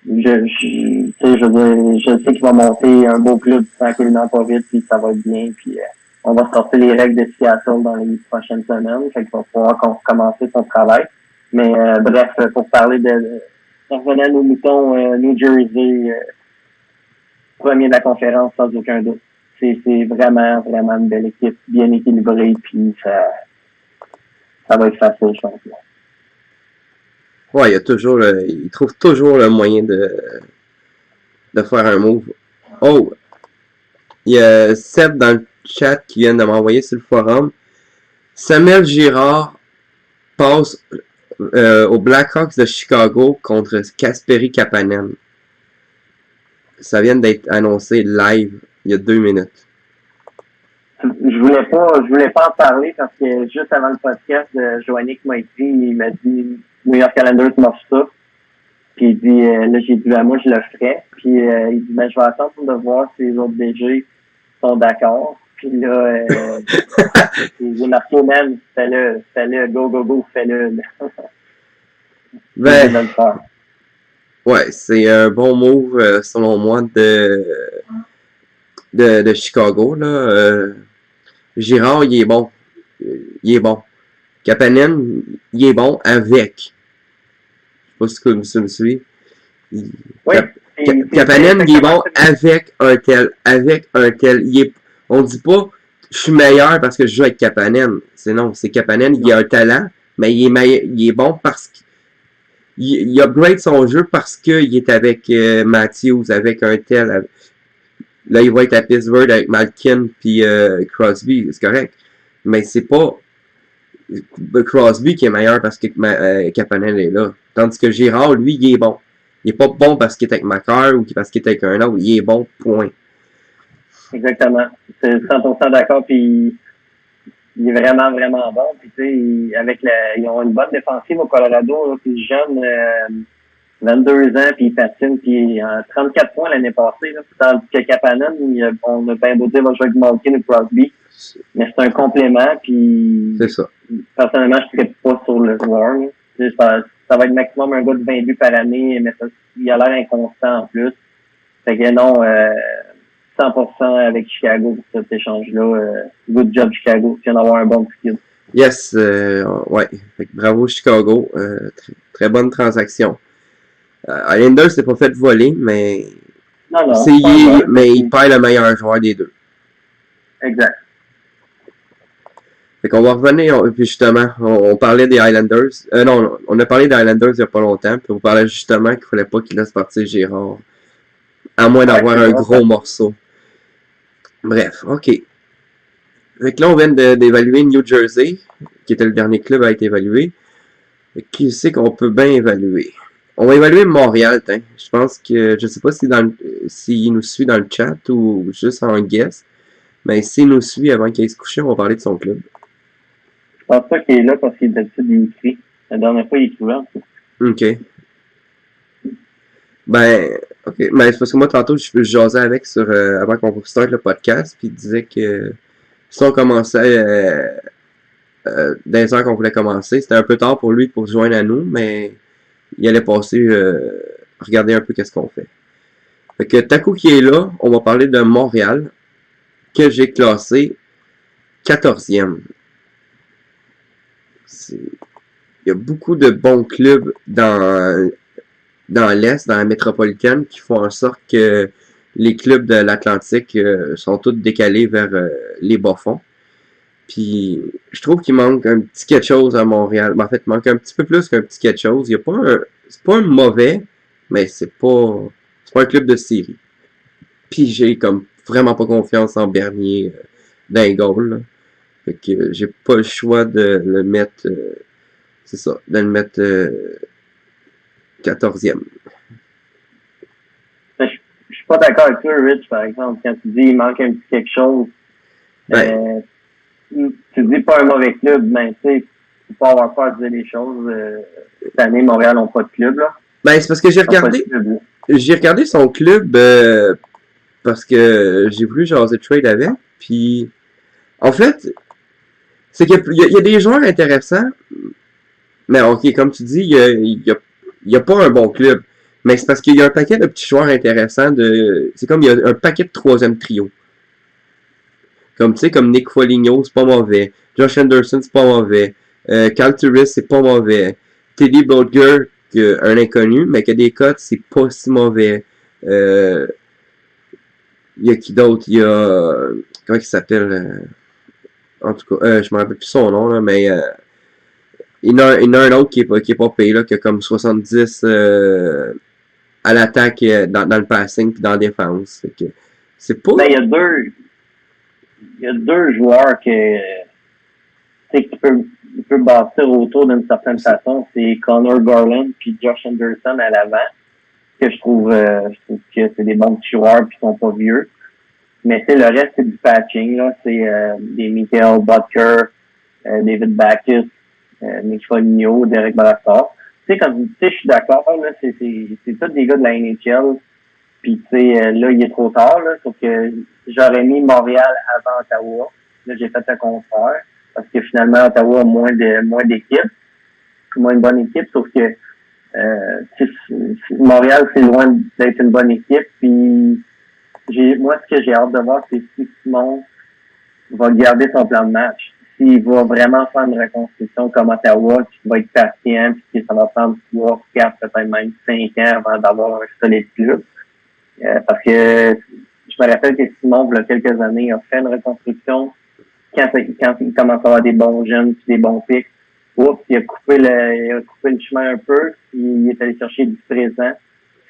je sais qu'il va monter un beau club tranquillement pas vite, puis ça va être bien, puis on va sortir les règles de Seattle dans les prochaines semaines, fait qu'il va pouvoir commencer son travail. Mais bref, pour parler de revenant à nos moutons, New Jersey, premier de la conférence sans aucun doute. C'est vraiment, vraiment une belle équipe, bien équilibrée, puis ça va être facile, je pense. Ouais, il trouve toujours le moyen de faire un move. Oh! Il y a Seb dans le chat qui vient de m'envoyer sur le forum. Samuel Girard passe aux Blackhawks de Chicago contre Kasperi Kapanen. Ça vient d'être annoncé live il y a 2 minutes. Je voulais pas en parler parce que juste avant le podcast, Joannick m'a écrit, il m'a dit New York Islanders m'offre ça. Puis il dit là j'ai dit moi je le ferais. Puis il dit je vais attendre de voir si les autres DG sont d'accord. Puis là j'ai marqué même fais-le, go, fais-le. Ben, ouais, c'est un bon move selon moi de Chicago là. Girard, il est bon. Kapanen, il est bon avec. Je sais pas si tu me suis. Kapanen, il est bon avec un tel. On dit pas, je suis meilleur parce que je joue avec Kapanen. C'est Kapanen, il a un talent, mais il est bon parce qu'il upgrade son jeu parce qu'il est avec Matthews, avec un tel. Là, il va être à Pittsburgh avec Malkin puis Crosby, c'est correct. Mais c'est pas Crosby qui est meilleur parce que Kapanen est là. Tandis que Girard, lui, il est bon. Il est pas bon parce qu'il est avec Makar ou parce qu'il est avec un autre. Il est bon, point. Exactement. C'est 100% d'accord. Puis il est vraiment, vraiment bon. Puis tu sais, ils ont une bonne défensive au Colorado. Là, puis jeune, 22 ans, puis il patine, puis 34 points l'année passée. Là, tandis que Kapanen, on a bien beau dire, va jouer avec Malkin ou Crosby. Mais c'est un complément, puis c'est ça. Personnellement, je ne serais pas sur le joueur. Ça va être maximum un gars de 20 buts par année, mais il a l'air inconstant en plus. Fait que non, 100% avec Chicago pour cet échange-là. Good job Chicago, tu viens d'avoir un bon skill. Yes, ouais. Fait que bravo Chicago. Très bonne transaction. Islanders s'est pas fait voler, mais Non, il perd le meilleur joueur des deux. Exact. Fait qu'on va revenir, puis justement, on parlait des Islanders. Non, on a parlé des Islanders il y a pas longtemps, puis on parlait justement qu'il fallait pas qu'ils laissent partir Girard. À moins d'avoir un gros morceau. Bref, ok. Fait que là, on vient d'évaluer New Jersey, ok, qui était le dernier club à être évalué. Qui c'est qu'on peut bien évaluer? On va évaluer Montréal, hein. Je pense que, je sais pas s'il nous suit dans le chat ou juste en guest, mais s'il nous suit avant qu'il aille se coucher, on va parler de son club. Je pense pas qu'il est là parce qu'il d'habitude il écrit. La dernière fois, il écrivait en tout. OK. OK. Mais c'est parce que moi, tantôt, je jasais avec avant qu'on starte le podcast, puis il disait que si on commençait dans les heures qu'on voulait commencer, c'était un peu tard pour lui pour se joindre à nous, mais il allait passer regarder un peu qu'est-ce qu'on fait. Fait que Taku qui est là, on va parler de Montréal, que j'ai classé 14e. Il y a beaucoup de bons clubs dans l'Est, dans la métropolitaine, qui font en sorte que les clubs de l'Atlantique sont tous décalés vers les bas-fonds. Puis, je trouve qu'il manque un petit quelque chose à Montréal. En fait, il manque un petit peu plus qu'un petit quelque chose. Il y a pas c'est pas un mauvais, mais c'est pas un club de série. Puis, j'ai comme vraiment pas confiance en Bernier dans les goals, là. Fait que j'ai pas le choix de le mettre, c'est ça, de le mettre 14e. Je suis pas d'accord avec toi, Rich, par exemple, quand tu dis il manque un petit quelque chose. Tu dis pas un mauvais club, mais tu sais, faut pas avoir peur de dire les choses. Cette année, Montréal n'a pas de club, là. C'est parce que j'ai regardé son club parce que j'ai voulu jaser trade avec, puis en fait, c'est qu'il y a des joueurs intéressants, mais ok, comme tu dis, il y a pas un bon club, mais c'est parce qu'il y a un paquet de petits joueurs intéressants c'est comme il y a un paquet de troisième trio. Comme, tu sais, comme Nick Foligno, c'est pas mauvais. Josh Anderson, c'est pas mauvais. Cal Turris, c'est pas mauvais. Teddy Brodger, un inconnu, mais qui a des cotes, c'est pas si mauvais. Il y a qui d'autre? Il y a... Comment il s'appelle? En tout cas, je me rappelle plus son nom, là, mais... il y en a un autre qui est pas payé, là, qui a comme 70 à l'attaque, dans le passing puis dans la défense. Fait que c'est pas... Il y a deux joueurs qui peut bâtir autour d'une certaine façon. C'est Connor Garland puis Josh Anderson à l'avant. Que je trouve que c'est des bons petits joueurs puis qui sont pas vieux. Mais le reste, c'est du patching, là. C'est des Michael Butker, David Backus, Nick Foligno, Derek Brassard. Tu sais, je suis d'accord, là, c'est tous des gars de la NHL. Puis, tu sais, là, il est trop tard, là. Sauf que j'aurais mis Montréal avant Ottawa. Là, j'ai fait le contraire. Parce que finalement, Ottawa a moins d'équipes. Moins une bonne équipe. Sauf que, Montréal, c'est loin d'être une bonne équipe. Puis, moi, ce que j'ai hâte de voir, c'est si Simon va garder son plan de match. S'il va vraiment faire une reconstruction comme Ottawa, qui va être patient, puis que ça va prendre 3, 4, peut-être même 5 ans avant d'avoir un solide club. Parce que je me rappelle que Simon, il y a quelques années, a fait une reconstruction quand il commence à avoir des bons jeunes puis des bons pics. Il a coupé le chemin un peu, puis il est allé chercher du présent.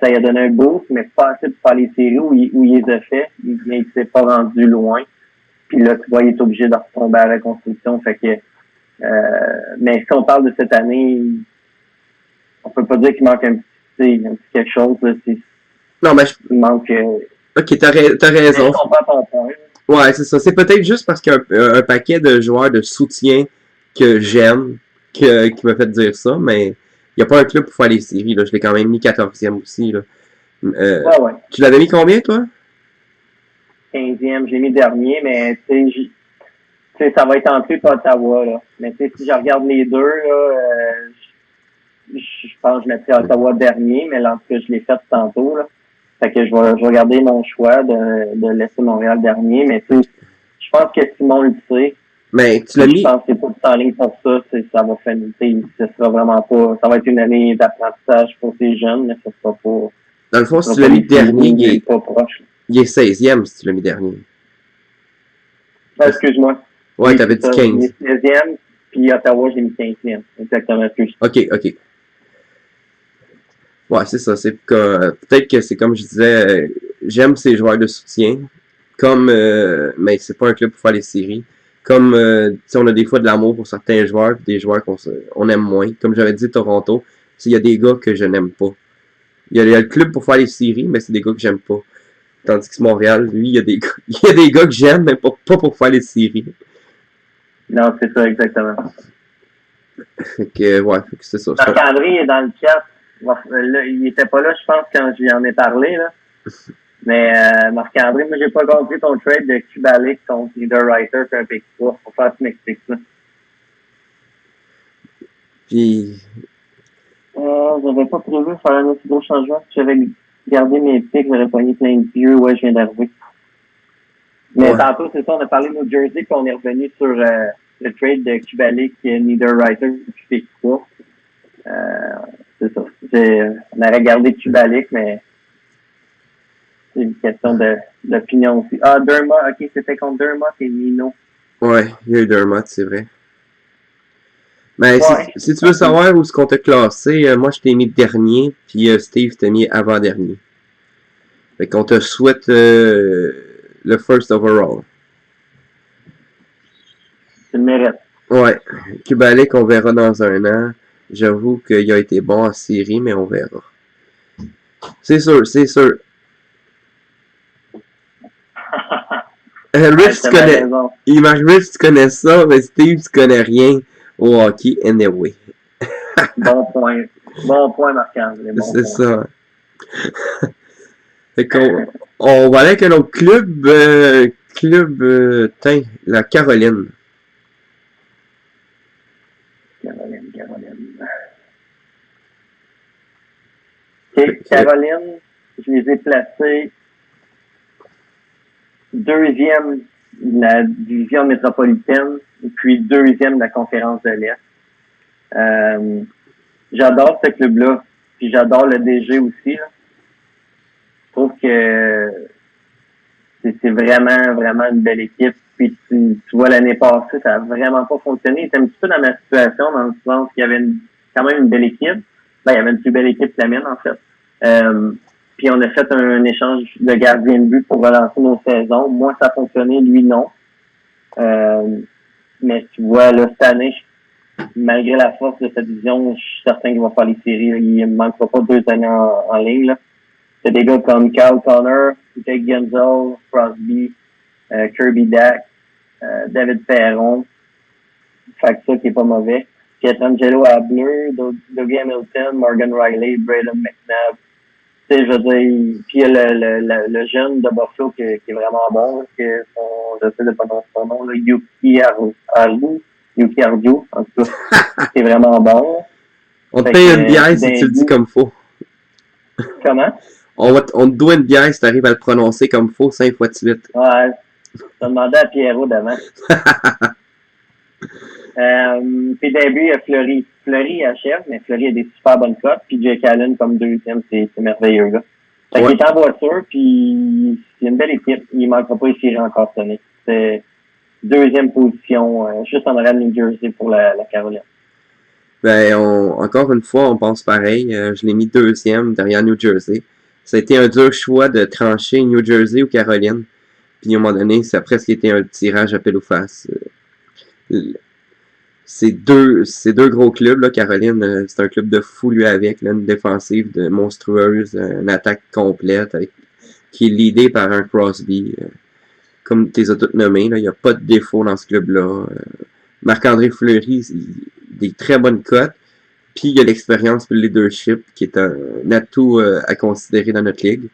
Ça lui a donné un boost, mais pas assez pour faire les séries où il les a fait, mais il s'est pas rendu loin. Puis là, tu vois, il est obligé de retomber à la reconstruction. Fait que mais si on parle de cette année, on peut pas dire qu'il manque un petit quelque chose. Là, non, mais il manque. Ok, t'as raison. Je comprends ton point. Ouais, c'est ça. C'est peut-être juste parce qu'il y a un paquet de joueurs de soutien que j'aime qui m'a fait dire ça, mais il n'y a pas un club pour faire les séries. Là. Je l'ai quand même mis 14e aussi. Là. Ouais. Tu l'avais mis combien, toi? 15e, j'ai mis dernier, mais tu sais, ça va être entré par Ottawa. Là. Mais tu sais, si je regarde les deux, là, je pense que je mettrais Ottawa dernier, mais en tout cas, je l'ai fait tantôt. Là. Fait que je vais garder mon choix de laisser Montréal dernier, mais tu sais, je pense que Simon le sait. Mais tu l'as mis. Je pense que c'est pas tout en ligne pour ça, ça va faire, ce sera vraiment pas, ça va être une année d'apprentissage pour ces jeunes, mais ça sera pas. Dans le fond, si tu l'as mis dernier, il est pas proche. Il est 16e si tu l'as mis dernier. Excuse-moi. Ouais, t'avais dit 15. Il est 16e, puis Ottawa, j'ai mis 15e. Exactement plus. Ok. Ouais, c'est ça. C'est peut-être que c'est comme je disais, j'aime ces joueurs de soutien, mais c'est pas un club pour faire les séries. Comme on a des fois de l'amour pour certains joueurs, puis des joueurs on aime moins. Comme j'avais dit, Toronto, il y a des gars que je n'aime pas. Il y a le club pour faire les séries, mais c'est des gars que j'aime pas. Tandis que Montréal, lui, il y a des gars que j'aime, mais pas pour faire les séries. Non, c'est ça, exactement. Fait que, ouais, c'est ça. Marc-André est dans le chat. Là, il était pas là, je pense, quand je lui en ai parlé, là. Mais Marc-André, moi, j'ai pas compris ton trade de Kubalik contre Niederreiter et un pick 3. Faut faire que tu m'expliques ça. Puis... j'avais pas prévu de faire un aussi gros changement. Si j'avais gardé mes picks, j'aurais pogné plein de vieux. Ouais, je viens d'arriver. Mais tantôt, c'est ça, on a parlé de New Jersey, puis on est revenu sur le trade de Kubalik, Niederreiter puis pick 3. C'est ça. On aurait gardé Kubalik, mais c'est une question d'opinion aussi. Ah, Dermott, ok, c'était contre Dermott et Nino. Ouais, il y a eu Dermott, c'est vrai. Mais si tu veux savoir où est-ce qu'on t'a classé, moi je t'ai mis dernier, puis Steve t'a mis avant-dernier. Fait qu'on te souhaite le first overall. Tu le mérites. Ouais. Kubalik, on verra dans un an. J'avoue qu'il a été bon en série, mais on verra. C'est sûr, c'est sûr. Rich, tu connais ça, mais Steve, tu connais rien au hockey anyway. Bon point. Bon point, Marc-André. Bon c'est ça. Fait qu'on on va aller avec un autre club. La Caroline. Caroline. OK, Caroline, je les ai placés deuxième de la division métropolitaine et puis deuxième de la conférence de l'Est. J'adore ce club-là, puis j'adore le DG aussi, là. Je trouve que c'est vraiment, vraiment une belle équipe. Puis tu vois, l'année passée, ça a vraiment pas fonctionné. C'était un petit peu dans ma situation, dans le sens qu'il y avait quand même une belle équipe. Ben, il y avait une plus belle équipe que la mienne, en fait. Puis on a fait un échange de gardien de but pour relancer nos saisons. Moi, ça a fonctionné, lui, non. Mais tu vois, là, cette année, malgré la force de cette division, je suis certain qu'il va faire les séries. Il ne manquera pas 2 années en ligne, là. C'est des gars comme Kyle Connor, Jake Genzel, Crosby, Kirby Dack, David Perron. Fait que ça qui est pas mauvais. Pietrangelo Abler, Dougie Hamilton, Morgan Riley, Braden McNabb. Tu sais, je veux dire, puis il y a le jeune de Buffalo qui est vraiment bon, j'essaie de prononcer son nom, là, Yuki Arju, en tout cas, qui est vraiment bon. On te paye une bière si tu le dis comme faux. Comment? On te doit une bière si tu arrives à le prononcer comme faux 5 fois de suite. Ouais, je demandais à Pierrot d'avant. Puis début, il y a Fleury. Fleury achève, mais Fleury a des super bonnes cotes. Puis Jake Allen comme deuxième, c'est merveilleux, là. Fait qu'il est en voiture, puis c'est une belle équipe. Il manquera pas ici encore cette année. C'est deuxième position, juste en arrière de New Jersey pour la Caroline. Ben, encore une fois, on pense pareil. Je l'ai mis deuxième derrière New Jersey. Ça a été un dur choix de trancher New Jersey ou Caroline. Puis à un moment donné, ça a presque été un tirage à pile ou face. Ces deux gros clubs, là, Caroline, c'est un club de fou lui avec, là, une défensive de monstrueuse, une attaque complète qui est leadée par un Crosby. Comme tu les as toutes nommées, il n'y a pas de défaut dans ce club-là. Marc-André Fleury, des très bonnes cotes. Puis il y a l'expérience et le leadership qui est un atout à considérer dans notre ligue.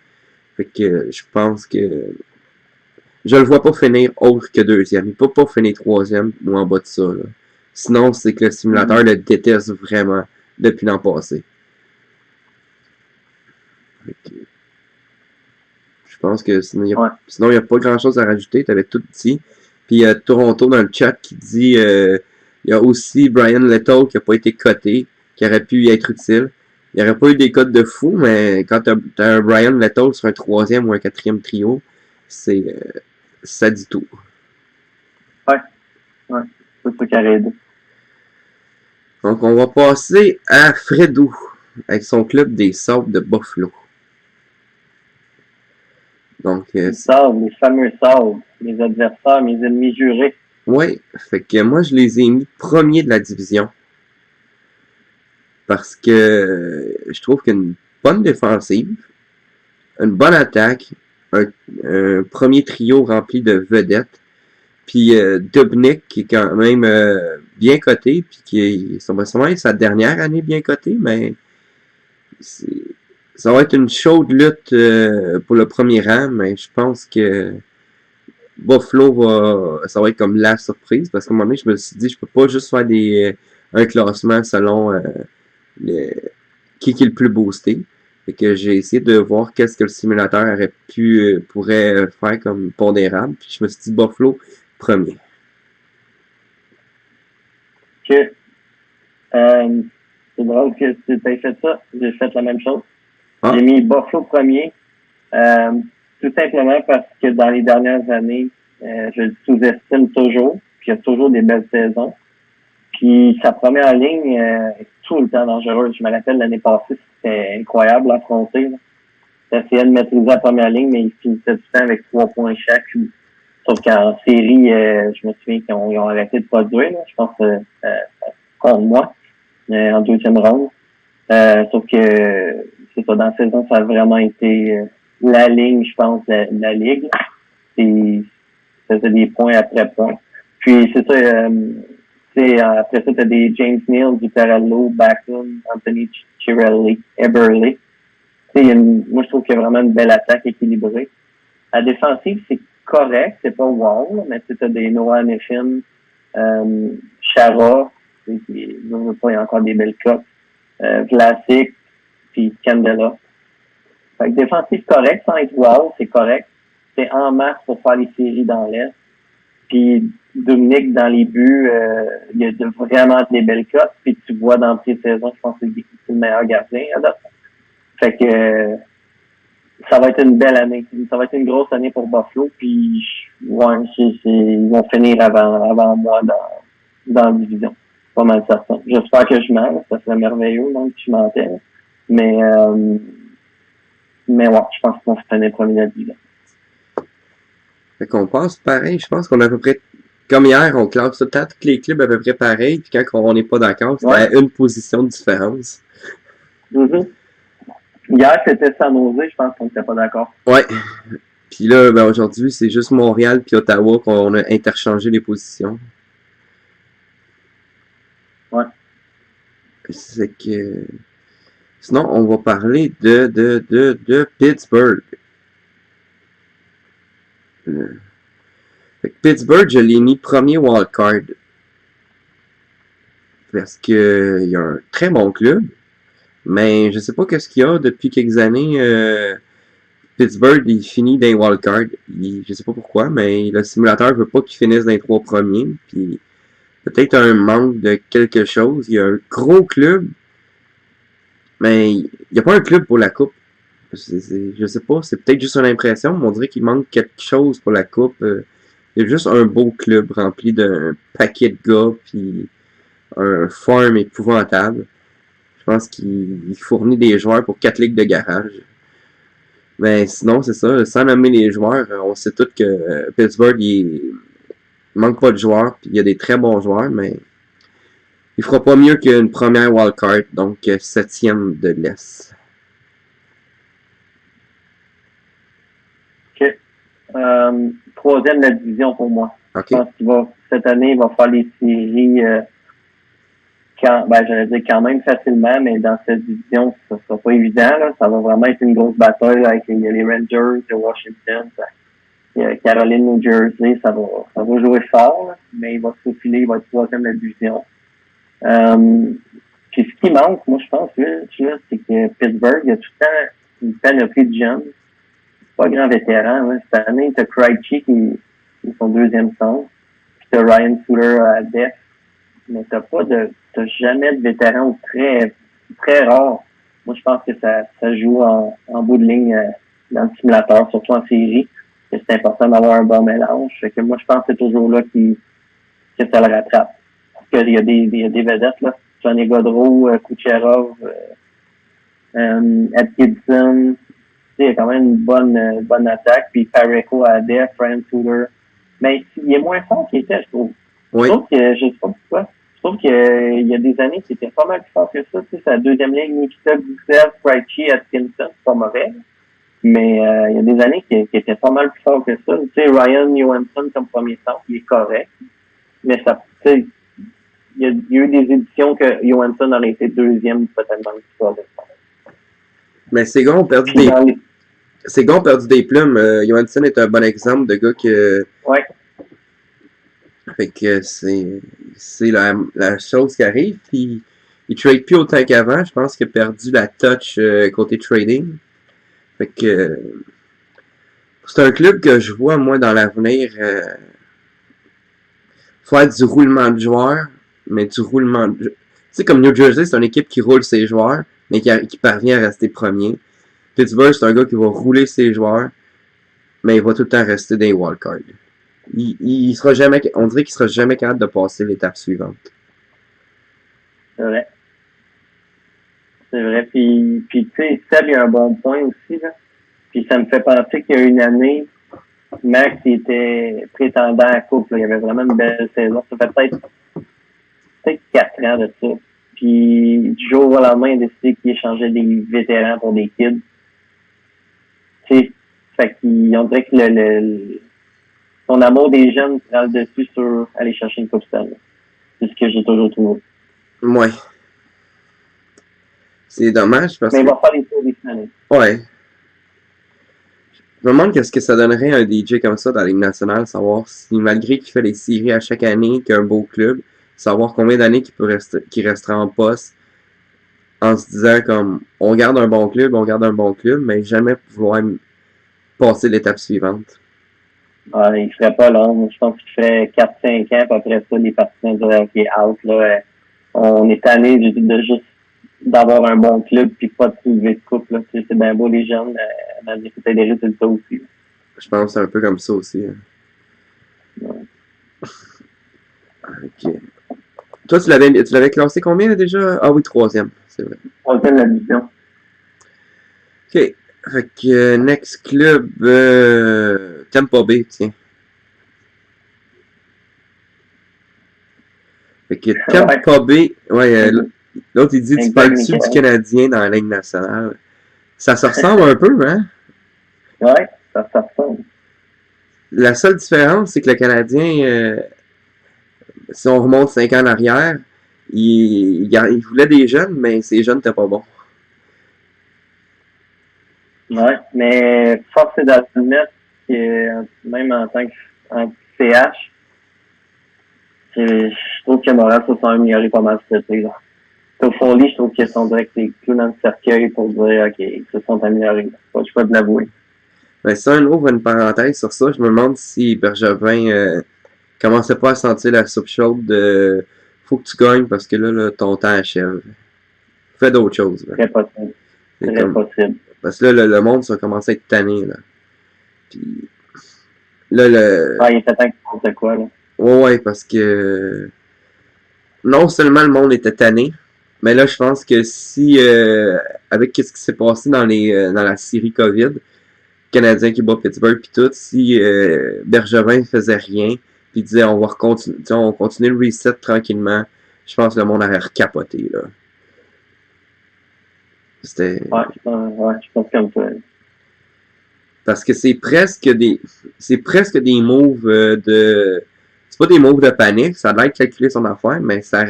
Fait que je pense que je le vois pas finir autre que deuxième. Il peut pas finir troisième ou en bas de ça, là. Sinon, c'est que le simulateur le déteste vraiment depuis l'an passé. Je pense que sinon, il n'y a pas grand-chose à rajouter. Tu avais tout dit. Puis il y a Toronto dans le chat qui dit il y a aussi Brian Lettle qui n'a pas été coté, qui aurait pu y être utile. Il n'y aurait pas eu des cotes de fou, mais quand tu as un Brian Lettle sur un 3e ou un 4e trio, ça dit tout. Ouais, c'est ça qui a aidé. Donc, on va passer à Fredo, avec son club des Sabres de Buffalo. Donc, les Sabres, les fameux Sabres, les adversaires, mes ennemis jurés. Ouais, fait que moi, je les ai mis premiers de la division. Parce que je trouve qu'une bonne défensive, une bonne attaque, un premier trio rempli de vedettes, puis Dubnyk qui est quand même bien coté, puis ça va sûrement être sa dernière année bien cotée, mais ça va être une chaude lutte pour le premier rang, mais je pense que Buffalo ça va être comme la surprise, parce qu'à un moment donné, je me suis dit, je peux pas juste faire un classement selon qui est le plus boosté. Fait que j'ai essayé de voir qu'est-ce que le simulateur pourrait faire comme pondérable. Puis je me suis dit Buffalo premier. Ok. C'est drôle que tu aies fait ça. J'ai fait la même chose. Ah. J'ai mis Buffalo premier. Tout simplement parce que dans les dernières années, je le sous-estime toujours. Puis il y a toujours des belles saisons. Puis sa première ligne est tout le temps dangereuse. Je me rappelle l'année passée, c'était incroyable l'affronter. Il essayait de maîtriser la première ligne, mais il finissait du temps avec 3 points chaque. Sauf qu'en série, je me souviens qu'ils ont arrêté de produire. Là. Je pense contre moi, en deuxième round. Sauf que c'est ça, dans la saison, ça a vraiment été la ligne, je pense, de la ligue. Et ça faisait des points après points. Puis c'est ça, après ça, t'as des James Neal, Zuccarello, Backlund, Anthony Cirelli, Eberle. Moi, je trouve qu'il y a vraiment une belle attaque équilibrée. À défensive, c'est correct, c'est pas wow, mais tu as des Noah Nefin, Chara, il y a encore des belles cotes, Vlasic, puis Candela. Fait que défensif correct, sans être wow, c'est correct. C'est en masse pour faire les séries dans l'Est. Puis Dubnyk dans les buts, il y a vraiment des belles cotes. Puis tu vois dans les saisons, je pense que c'est le meilleur gardien. Fait que ça va être une belle année. Ça va être une grosse année pour Buffalo. Puis ouais, ils vont finir avant moi dans la division. Pas mal certain. J'espère que je mens. Ça serait merveilleux, donc si je mentais. Mais ouais, je pense qu'on se finir premier de la division. Fait qu'on pense pareil. Je pense qu'on a à peu près, comme hier, on classe tous les clubs à peu près pareil. Puis quand on n'est pas d'accord, c'est à une position de différence. Mm-hmm. Hier, c'était San Jose, je pense qu'on n'était pas d'accord. Ouais. Puis là, ben aujourd'hui, c'est juste Montréal puis Ottawa qu'on a interchangé les positions. Ouais. C'est que... Sinon, on va parler de Pittsburgh. Fait que Pittsburgh, je l'ai mis premier wildcard. Parce que il y a un très bon club. Mais je sais pas qu'est-ce qu'il y a depuis quelques années. Pittsburgh, il finit dans les wildcards. Je sais pas pourquoi, mais le simulateur veut pas qu'il finisse dans les 3 premiers. Puis peut-être un manque de quelque chose. Il y a un gros club. Mais il n'y a pas un club pour la coupe. Je sais pas, c'est peut-être juste une impression, mais on dirait qu'il manque quelque chose pour la coupe. Il y a juste un beau club rempli d'un paquet de gars, puis un farm épouvantable. Je pense qu'il fournit des joueurs pour 4 ligues de garage. Mais sinon, c'est ça, sans nommer les joueurs, on sait tous que Pittsburgh, il manque pas de joueurs, puis il y a des très bons joueurs, mais il fera pas mieux qu'une première wildcard, donc 7e de l'Est. OK. 3e de la division pour moi. Okay. Je pense qu'il cette année, il va faire les séries j'allais dire quand même facilement, mais dans cette division, ça sera pas évident. Là. Ça va vraiment être une grosse bataille là, avec les Rangers de Washington, Caroline, New Jersey. Ça va jouer fort, là, mais il va se faufiler, il va être 3e de la division. Puis ce qui manque, moi je pense, là, c'est que Pittsburgh, il y a tout le temps une panoplie de jeunes. C'est pas un grand vétéran. Là. Cette année, t'as Krejci qui est son 2e centre. Puis t'as Ryan Suter à def. Mais t'as jamais de vétéran ou très, très rare. Moi, je pense que ça joue en bout de ligne dans le simulateur, surtout en série. Que c'est important d'avoir un bon mélange. Fait que moi, je pense que c'est toujours là que ça le rattrape. Parce qu'il y a des vedettes, là. Johnny Gaudreau, Kucherov, Atkinson. Il y a quand même une bonne attaque. Puis Pareko à def, Ryan Suter. Mais il est moins fort qu'il était, je trouve. Oui. Je trouve que, je sais pas pourquoi, je trouve qu'il y a des années qui étaient pas mal plus fort que ça. Tu sais, sa deuxième ligne, Nikita Gusev, Krejci, Atkinson, c'est pas mauvais. Mais il y a des années qui étaient pas mal plus fort que ça. Tu sais, Ryan Johansson comme premier centre, il est correct. Mais ça, tu sais, il y a eu des éditions que Johansson aurait été deuxième peut-être dans l'histoire de ça. Mais ces gars ont perdu des plumes. Johansson est un bon exemple de gars que. Ouais. Fait que c'est la chose qui arrive. Puis il trade plus autant qu'avant. Je pense qu'il a perdu la touch côté trading. Fait que c'est un club que je vois moi dans l'avenir faire du roulement de joueurs, mais du roulement de... Tu sais, comme New Jersey, c'est une équipe qui roule ses joueurs, mais qui parvient à rester premier. Pittsburgh, c'est un gars qui va rouler ses joueurs, mais il va tout le temps rester des wildcards. Il sera jamais, on dirait qu'il sera jamais capable de passer l'étape suivante. C'est vrai. C'est vrai. Puis tu sais, Seb, il y a un bon point aussi, là. Puis ça me fait penser qu'il y a une année, Max était prétendant à la coupe, là. Il y avait vraiment une belle saison. Ça fait peut-être 4 ans de ça. Puis du jour au lendemain, il a décidé qu'il échangeait des vétérans pour des kids. Tu sais, fait qu'on dirait que son amour des jeunes prend le dessus sur aller chercher une coupe Stanley. C'est ce que j'ai toujours trouvé. Ouais. C'est dommage parce Mais que... il va faire les tours des Stanley. Ouais. Je me demande qu'est-ce que ça donnerait un DJ comme ça dans la Ligue nationale, savoir si malgré qu'il fait les séries à chaque année, qu'il a un beau club, savoir combien d'années qu'il restera en poste en se disant comme on garde un bon club, mais jamais vouloir passer l'étape suivante. Ouais, il ferait pas long. Je pense qu'il ferait 4-5 ans, puis après ça, les partisans diraient OK, out, là, on est tanné de juste d'avoir un bon club puis pas de soulever de coupe, là. C'est bien beau les jeunes, mais c'est des résultats aussi. Je pense que c'est un peu comme ça aussi. Hein. Ouais. Ok. Toi, tu l'avais classé combien là, déjà? Ah oui, 3e, c'est vrai. 3e la division. Ok. Fait que next club Tampa Bay, tiens. Fait que Tampa Bay, ouais, l'autre il dit tu parles-tu du Canadien dans la Ligue nationale? Ça se ressemble un peu, hein? Ouais, ça ressemble. La seule différence, c'est que le Canadien, si on remonte 5 ans en arrière, il voulait des jeunes, mais ces jeunes n'étaient pas bons. Ouais, mais force est d'admettre que même en tant que CH, je trouve que Montréal se sont améliorés pas mal cet été. Au fond, je trouve qu'ils sont directs clous dans le cercueil pour dire OK, ils se sont améliorés. Je peux pas de l'avouer. Ben, ça, un ouvre une parenthèse sur ça. Je me demande si Bergevin commençait pas à sentir la soupe chaude de faut que tu gagnes parce que là ton temps achève. Fais d'autres choses. Ben. Très possible. Très possible. Parce que là, le monde, ça commence à être tanné, là. Puis, là, Ah, il était temps qu'il fasse de quoi, là. Ouais, parce que non seulement le monde était tanné, mais là, je pense que si, avec ce qui s'est passé dans la série COVID, Canadien qui bat Pittsburgh puis tout, si Bergevin faisait rien, puis disait on va continuer le reset tranquillement, je pense que le monde aurait recapoté, là. C'était... Ouais, je pense comme ça. Parce que c'est presque des moves de... C'est pas des moves de panique, ça a l'air de calculer son affaire, mais ça...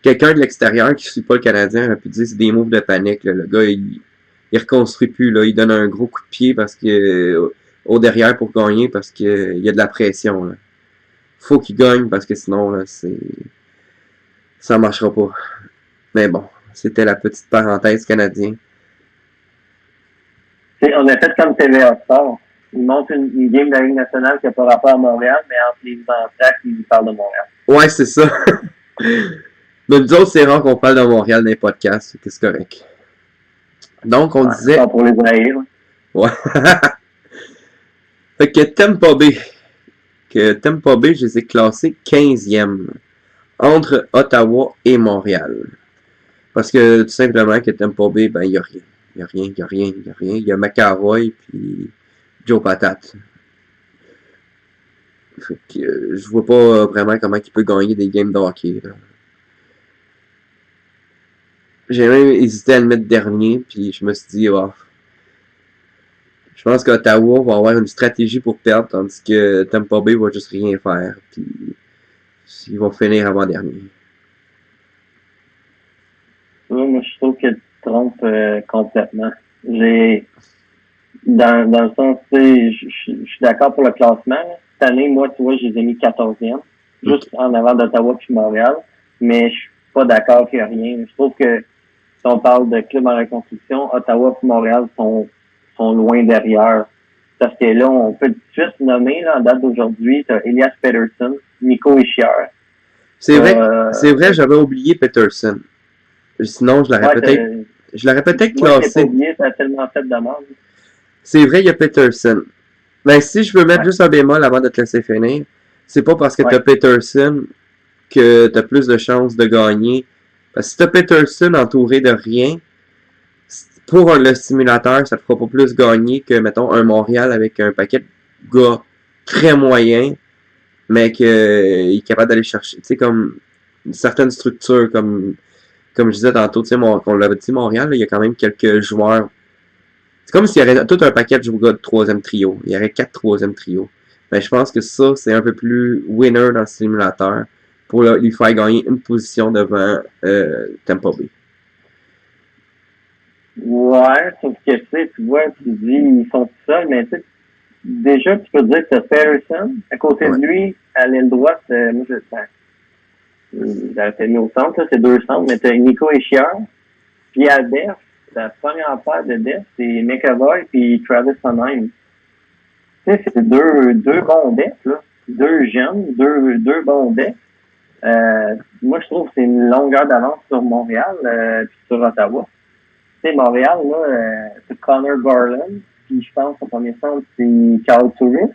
Quelqu'un de l'extérieur qui suit pas le Canadien aurait pu dire c'est des moves de panique, là. Le gars, il reconstruit plus, là. Il donne un gros coup de pied parce que au derrière pour gagner parce que il y a de la pression, là. Faut qu'il gagne parce que sinon, là, ça marchera pas. Mais bon, c'était la petite parenthèse canadienne. On a fait comme TVA Sport. Ils montrent une game de la Ligue nationale qui n'a pas rapport à Montréal, mais entre les entractes, ils parlent de Montréal. Ouais, c'est ça. Mais nous autres, c'est rare qu'on parle de Montréal dans les podcasts, c'est correct. Donc, on disait... Pas pour les haïr. Ouais. Fait que Tampa Bay, je les ai classés 15e. Entre Ottawa et Montréal. Parce que, tout simplement, que Tampa Bay, ben, il n'y a rien. Il n'y a rien. Il y a McAvoy puis Joe Patate. Fait que, je vois pas vraiment comment il peut gagner des games de hockey. Là. J'ai même hésité à le mettre dernier, puis je me suis dit, oh, je pense qu'Ottawa va avoir une stratégie pour perdre, tandis que Tampa Bay va juste rien faire, puis ils vont finir avant-dernier. Moi, je trouve que tu te trompes complètement. Dans le sens, tu sais, je suis d'accord pour le classement. Cette année, moi, tu vois, je les ai mis 14e, juste en avant d'Ottawa puis Montréal, mais je suis pas d'accord qu'il y a rien. Je trouve que si on parle de club en reconstruction, Ottawa et Montréal sont loin derrière. Parce que là, on peut tout de suite nommer, là, en date d'aujourd'hui, t'as Elias Pettersson, Nico Hischier. C'est vrai, j'avais oublié Pettersson. Sinon, je l'aurais peut-être classé. Oublié, ça a tellement fait de mal. C'est vrai, il y a Pettersson. Mais si je veux mettre juste un bémol avant de te laisser finir, c'est pas parce que t'as Pettersson que t'as plus de chances de gagner. Parce que si t'as Pettersson entouré de rien, pour le simulateur, ça te fera pas plus gagner que, mettons, un Montréal avec un paquet de gars très moyens, mais qu'il est capable d'aller chercher, tu sais, comme certaines structures, comme je disais tantôt, tu sais, on l'avait dit, Montréal, là, il y a quand même quelques joueurs. C'est comme s'il y aurait tout un paquet de gars de troisième trio. Il y aurait 4 troisième trio. Mais je pense que ça, c'est un peu plus winner dans le simulateur pour lui faire gagner une position devant Tampa Bay. Ouais, sauf que tu vois, tu dis, ils sont tout seuls, mais tu sais, déjà, tu peux dire que t'as Patterson. À côté de lui, à l'aile droite, moi, j'avais fait mis au centre, là, c'est 2 centres, mais t'as Nico Hischier. Puis à def, la première paire de def, c'est McAvoy puis Travis Sunheim. Tu sais, c'est deux bons def, là. 2 jeunes, deux bons def. Moi, je trouve que c'est une longueur d'avance sur Montréal puis sur Ottawa. Tu sais, Montréal, là, c'est Connor Garland, puis je pense qu'au premier centre, c'est Carl Touris.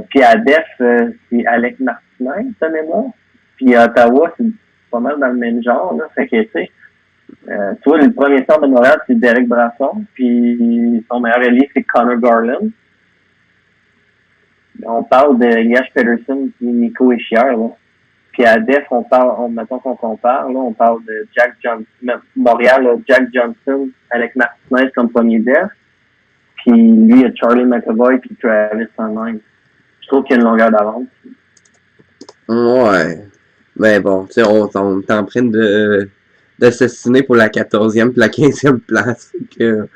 Puis à def, c'est Alec Martinez, de mémoire. Puis à Ottawa, c'est pas mal dans le même genre, là. Fait que, tu sais, tu vois, le premier centre de Montréal, c'est Derek Brasson, puis son meilleur allié, c'est Connor Garland. On parle de Elias Pettersson et Nico Hischier, là. Puis à def, mettons qu'on compare, là, on parle de Jack Johnson, Montréal, là, Jack Johnson avec Martinez comme premier def. Puis lui, il y a Charlie McAvoy puis Travis Sunheim. Je trouve qu'il y a une longueur d'avance. Ouais. Mais bon, tu sais, on est en train de s'estimer pour la 14e puis la 15e place. Que...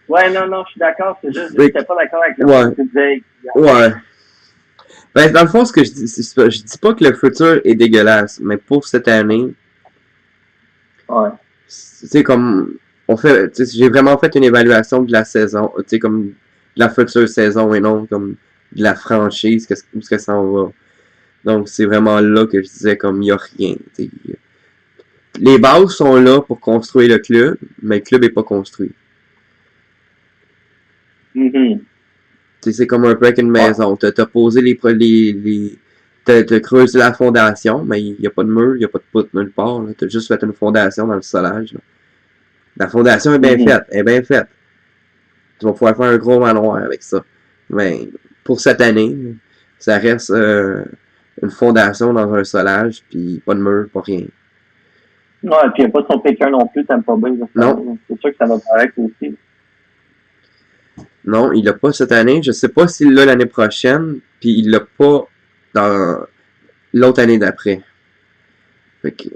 Ouais, non, je suis d'accord. C'est juste que j'étais pas d'accord avec le que tu disais. Ouais. Ben, dans le fond, ce que je dis pas que le futur est dégueulasse, mais pour cette année, ouais. C'est comme, j'ai vraiment fait une évaluation de la saison, tu sais, comme de la future saison et non comme de la franchise, où est-ce que ça en va. Donc, c'est vraiment là que je disais comme, il n'y a rien, t'sais. Les bases sont là pour construire le club, mais le club n'est pas construit. Mm-hmm. C'est comme un peu avec une maison. T'as posé t'as creusé la fondation, mais il n'y a pas de mur, il n'y a pas de poutre nulle part. T'as juste fait une fondation dans le solage. Là. La fondation est bien faite. Tu vas pouvoir faire un gros manoir avec ça. Mais pour cette année, ça reste une fondation dans un solage, puis pas de mur, pas rien. Ouais, puis il n'y a pas son pékin non plus, t'aimes pas bien. Non. C'est sûr que ça va paraître aussi. Non, il l'a pas cette année. Je sais pas s'il l'a l'année prochaine, puis il l'a pas dans l'autre année d'après. Fait que...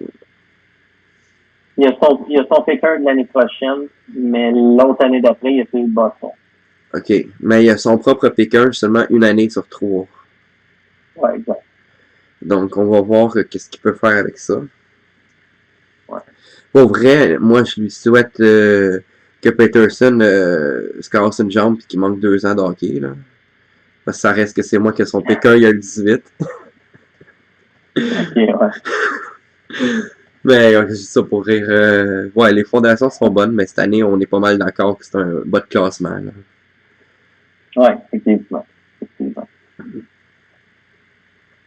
Il y a son pékin de l'année prochaine, mais l'autre année d'après, il a fait le Boston. OK. Mais il a son propre pékin seulement une année sur 3. Ouais, exact. Donc, on va voir qu'est-ce qu'il peut faire avec ça. Ouais. Pour vrai, moi, je lui souhaite que Pettersson se casse une jambe et qu'il manque 2 ans de hockey, là. Parce que ça reste que c'est moi qui ai son pékin il y a le 18. OK, ouais. Mais je dis ça pour rire. Ouais, les fondations sont bonnes, mais cette année, on est pas mal d'accord que c'est un bas de classement, là. Ouais, effectivement.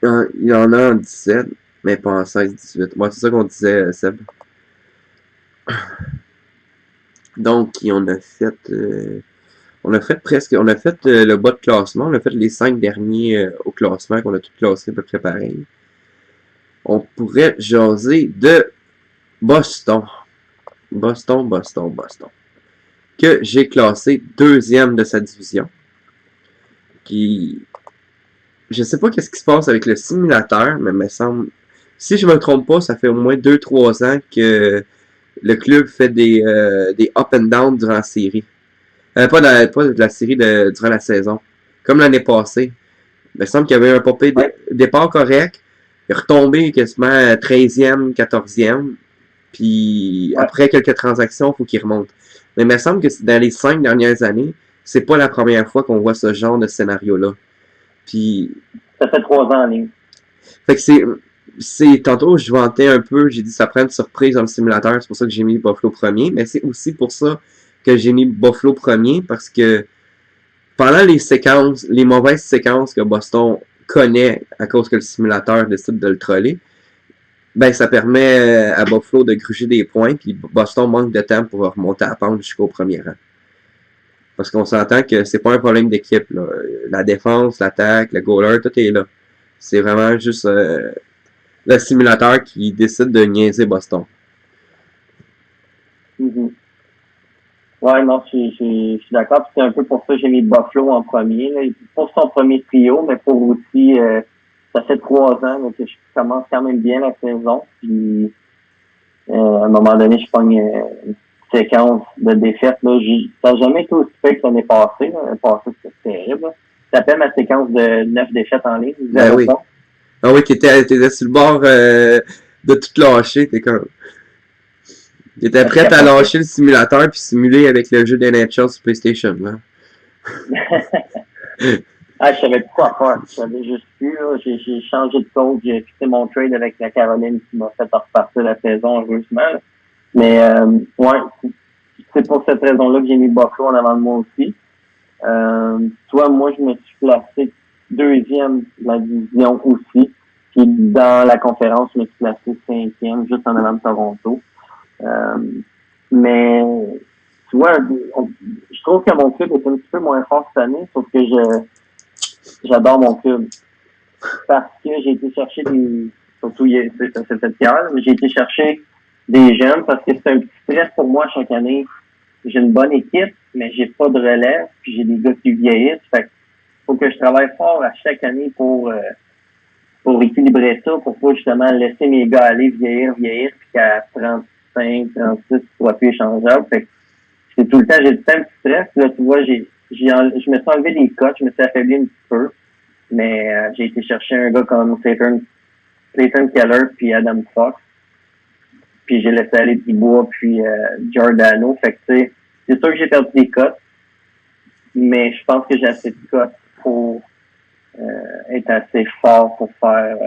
Il y en a en 17, mais pas en 16-18. Ouais, c'est ça qu'on disait, Seb. Donc, on a fait... On a fait le bas de classement, on a fait les 5 derniers au classement, qu'on a tout classé à peu près pareil. On pourrait jaser de Boston. Boston. Que j'ai classé 2e de sa division. Je sais pas qu'est-ce qui se passe avec le simulateur, mais il me semble... Si je me trompe pas, ça fait au moins 2-3 ans que le club fait des up and down durant la série. Pas de la série durant la saison. Comme l'année passée. Il me semble qu'il y avait un popé départ correct. Il est retombé quasiment 13e, 14e. Puis après quelques transactions, il faut qu'il remonte. Mais il me semble que dans les 5 dernières années, c'est pas la première fois qu'on voit ce genre de scénario-là. Puis... Ça fait 3 ans en ligne. Fait que tantôt, je vantais un peu, j'ai dit ça prend une surprise dans le simulateur, c'est pour ça que j'ai mis Buffalo premier, mais c'est aussi pour ça que j'ai mis Buffalo premier, parce que pendant les mauvaises séquences que Boston connaît à cause que le simulateur décide de le troller, ben ça permet à Buffalo de gruger des points, puis Boston manque de temps pour remonter à la pente jusqu'au premier rang. Parce qu'on s'entend que c'est pas un problème d'équipe, là. La défense, l'attaque, le goaler, tout est là. C'est vraiment juste le simulateur qui décide de niaiser Boston. Mm-hmm. Ouais, non, je suis d'accord. C'est un peu pour ça que j'ai mis Buffalo en premier. Là. Pour son premier trio, mais pour aussi, ça fait 3 ans là, que je commence quand même bien la saison. Puis, à un moment donné, je pogne une séquence de défaites. Là. Ça n'a jamais été aussi fait que l'année passée. L'année passée, c'était terrible. Là. Ça s'appelle ma séquence de 9 défaites en ligne. Ben oui. Ah oui, t'étais sur le bord de tout lâcher. T'étais prête à lâcher le simulateur puis simuler avec le jeu d'NHL sur PlayStation, là. Je savais plus quoi faire. Je savais juste plus, là. J'ai changé de coach. J'ai quitté mon trade avec la Caroline qui m'a fait repartir la saison, heureusement. Là. Mais, c'est pour cette raison-là que j'ai mis Buffalo en avant de moi aussi. Toi, moi, je me suis placé 2e de la division aussi. Puis dans la conférence, je me suis placé 5e, juste en avant de Toronto. Mais tu vois, je trouve que mon club est un petit peu moins fort cette année, sauf que j'adore mon club. Parce que j'ai été chercher surtout c'est cette pierre, mais j'ai été chercher des jeunes parce que c'est un petit stress pour moi chaque année. J'ai une bonne équipe, mais j'ai pas de relève, puis j'ai des gars qui vieillissent. Fait que faut que je travaille fort à chaque année pour équilibrer ça, pour pas justement laisser mes gars aller vieillir, puis qu'à 35, 36, ils soient plus échangeables. Fait que c'est tout le temps, j'ai tout le temps un petit stress. Là, tu vois, je me suis enlevé des cotes, je me suis affaibli un petit peu, mais j'ai été chercher un gars comme Clayton Keller puis Adam Fox. Puis j'ai laissé aller Dubois puis Giordano. Fait que tu sais, c'est sûr que j'ai perdu des cotes, mais je pense que j'ai assez de cotes pour être assez fort pour faire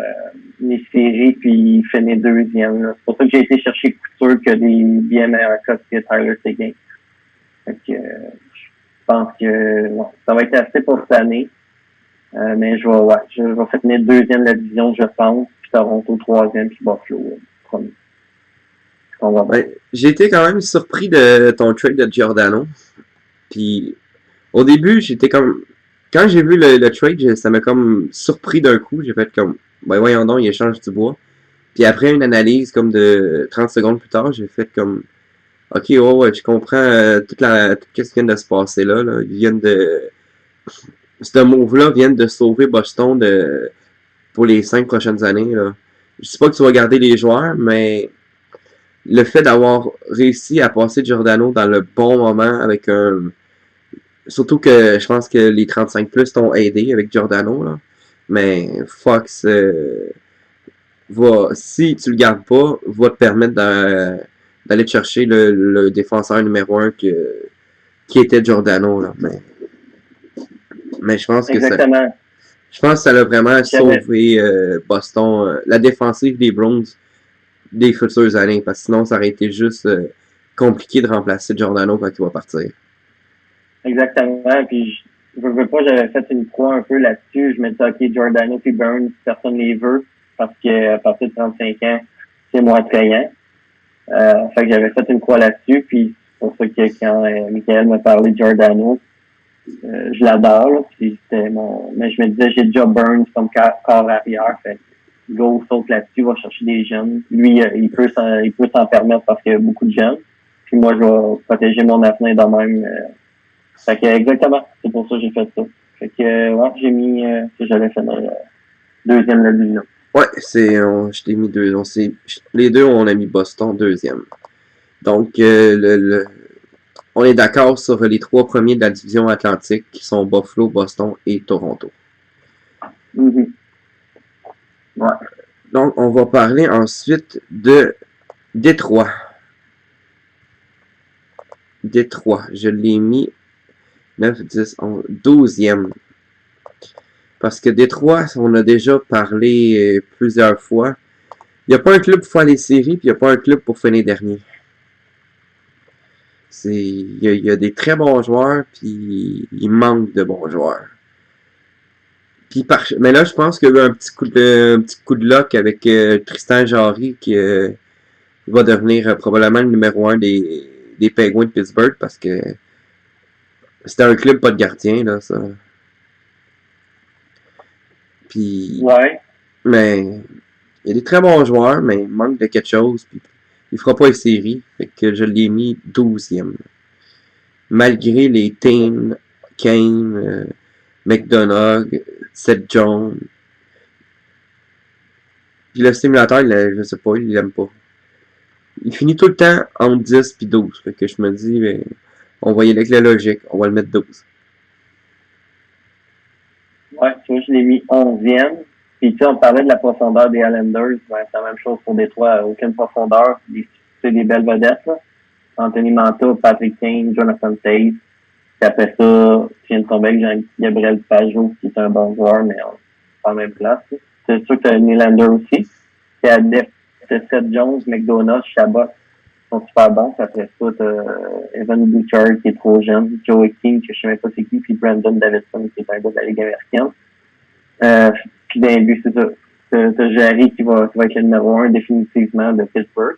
les séries puis finir 2e. Là. C'est pour ça que j'ai été chercher Couture que des bien meilleurs cotes que Tyler Seguin. Fait que je pense que ça va être assez pour cette année. Mais je vais finir 2e de la division, je pense, puis Toronto 3e, puis Buffalo 1er. J'ai été quand même surpris de ton trade de Giordano. Puis au début, j'étais comme... Quand j'ai vu le trade, ça m'a comme surpris d'un coup. J'ai fait comme, ben voyons donc, il échange Dubois. Puis après une analyse comme de 30 secondes plus tard, j'ai fait comme, ok, ouais, je comprends tout ce qui vient de se passer là. Ils viennent de... Ce move-là vient de sauver Boston pour les 5 prochaines années. Là. Je sais pas que tu vas garder les joueurs, mais le fait d'avoir réussi à passer Giordano dans le bon moment avec un... Surtout que je pense que les 35 plus t'ont aidé avec Giordano, là. Mais Fox si tu le gardes pas, va te permettre d'aller chercher le défenseur numéro 1 qui était Giordano, là. Mais je pense que ça l'a vraiment sauvé Boston, la défensive des Browns des futures années, parce que sinon ça aurait été juste compliqué de remplacer Giordano quand il va partir. Exactement, puis je veux pas, j'avais fait une croix un peu là-dessus. Je me disais, OK, Giordano puis Burns, personne les veut, parce que à partir de 35 ans, c'est moins attrayant. Fait que j'avais fait une croix là-dessus, puis c'est pour ça que quand Michael m'a parlé de Giordano, je l'adore, là, puis c'était mon... Mais je me disais, j'ai déjà Burns comme corps arrière, fait go, saute là-dessus, va chercher des jeunes. Lui, il peut s'en permettre parce qu'il y a beaucoup de jeunes. Puis moi, je vais protéger mon avenir de même. Fait que, exactement, c'est pour ça que j'ai fait ça. Fait que, ouais, j'ai mis que j'allais finir deuxième de la division. Ouais, je t'ai mis deux. Les deux, on a mis Boston deuxième. Donc, on est d'accord sur les trois premiers de la division Atlantique qui sont Buffalo, Boston et Toronto. Mm-hmm. Ouais. Donc, on va parler ensuite de Détroit. Détroit, je l'ai mis 9, 10, 11, 12e. Parce que Détroit, on a déjà parlé plusieurs fois. Il n'y a pas un club pour faire les séries, puis il n'y a pas un club pour finir dernier. Il y a des très bons joueurs, puis il manque de bons joueurs. Puis mais là, je pense qu'il y a eu un petit coup de luck avec Tristan Jarry qui va devenir probablement le numéro 1 des Penguins de Pittsburgh parce que c'était un club pas de gardien, là, ça. Puis, ouais. Mais il y a des très bons joueurs, mais il manque de quelque chose. Puis, il fera pas les séries. Fait que je l'ai mis 12e. Malgré les Tain, Kane, McDonough, Seth Jones. Puis le simulateur, je sais pas, il l'aime pas. Il finit tout le temps entre 10 et 12. Fait que je me dis, ben, on va y aller avec la logique. On va le mettre 12. Ouais, tu vois, je l'ai mis 11e. Puis tu sais, on parlait de la profondeur des Islanders. Ben, c'est la même chose pour Détroit. Aucune profondeur. C'est des belles vedettes, là. Anthony Manta, Patrick Kane, Jonathan Tate. Puis après ça, tu viens de tomber avec Jean-Gabriel Pajot, qui est un bon joueur, mais on pas en même place. Là. C'est sûr que tu as Nylander aussi. Puis à Seth Jones, McDonough, Chabot sont super bons. Puis après ça, tu as Evan Bouchard, qui est trop jeune. Joey King, que je sais même pas c'est qui. Puis Brandon Davidson, qui est un gars de la Ligue américaine. Puis d'un but, c'est ça. T'as Jarry qui va être le numéro 1 définitivement de Pittsburgh.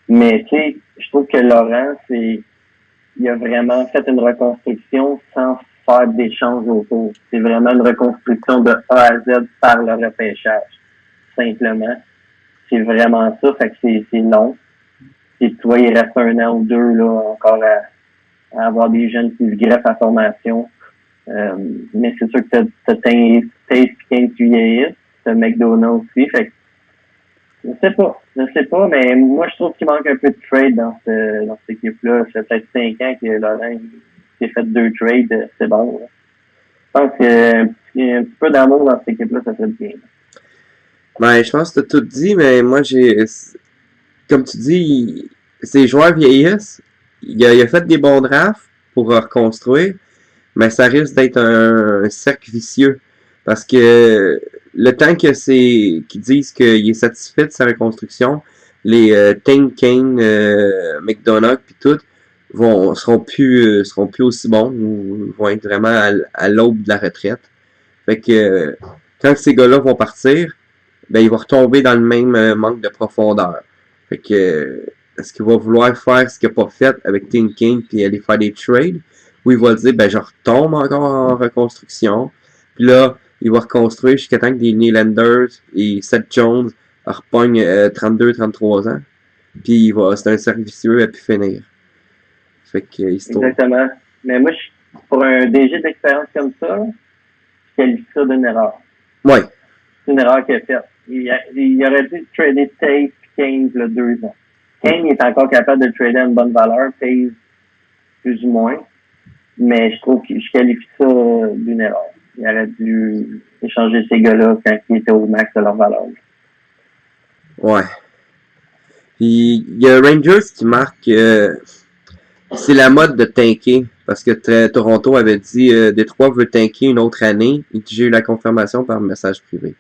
Mais tu sais, je trouve que Laurent, il a vraiment fait une reconstruction sans faire d'échanges autour. C'est vraiment une reconstruction de A à Z par le repêchage. Simplement. C'est vraiment ça. Fait que c'est long. Et toi, il reste 1 an ou 2 là encore à avoir des jeunes qui se greffent à formation. Mais c'est sûr que t'as Tate et Kane qui vieillissent. T'as McDonough aussi. Fait que je sais pas, mais moi, je trouve qu'il manque un peu de trade dans cette équipe-là. Ça fait peut-être 5 ans que Laurent s'est fait 2 trades, c'est bon. Là. Je pense qu'un petit peu d'amour dans cette équipe-là, ça fait bien. Ben, je pense que t'as tout dit, mais moi, comme tu dis, ces joueurs vieillissent. Il a fait des bons drafts pour reconstruire, mais ça risque d'être un cercle vicieux. Parce que le temps qu'ils disent qu'il est satisfait de sa reconstruction, les Tain, Kane, McDonough puis tout seront plus aussi bons ou vont être vraiment à l'aube de la retraite. Fait que quand ces gars-là vont partir, ben ils vont retomber dans le même manque de profondeur. Fait que est-ce qu'il va vouloir faire ce qu'il n'a pas fait avec Tain, Kane puis aller faire des trades, ou il va dire ben je retombe encore en reconstruction. Puis là, il va reconstruire jusqu'à temps que des Nylanders et Seth Jones repognent 32-33 ans. Puis c'est un cercle vicieux à pu finir. Fait que exactement. Mais moi, pour un DG d'expérience comme ça, je qualifie ça d'une erreur. Ouais. C'est une erreur qu'il a faite. Il aurait dû trader Tate Kane il y a 2 ans. Kane est encore capable de trader à une bonne valeur, Tate plus ou moins. Mais je trouve que je qualifie ça d'une erreur. Il aurait dû échanger ces gars-là quand ils étaient au max de leur valeur. Ouais. Puis il y a Rangers qui marque c'est la mode de tanker. Parce que Toronto avait dit Détroit veut tanker une autre année. Et j'ai eu la confirmation par message privé.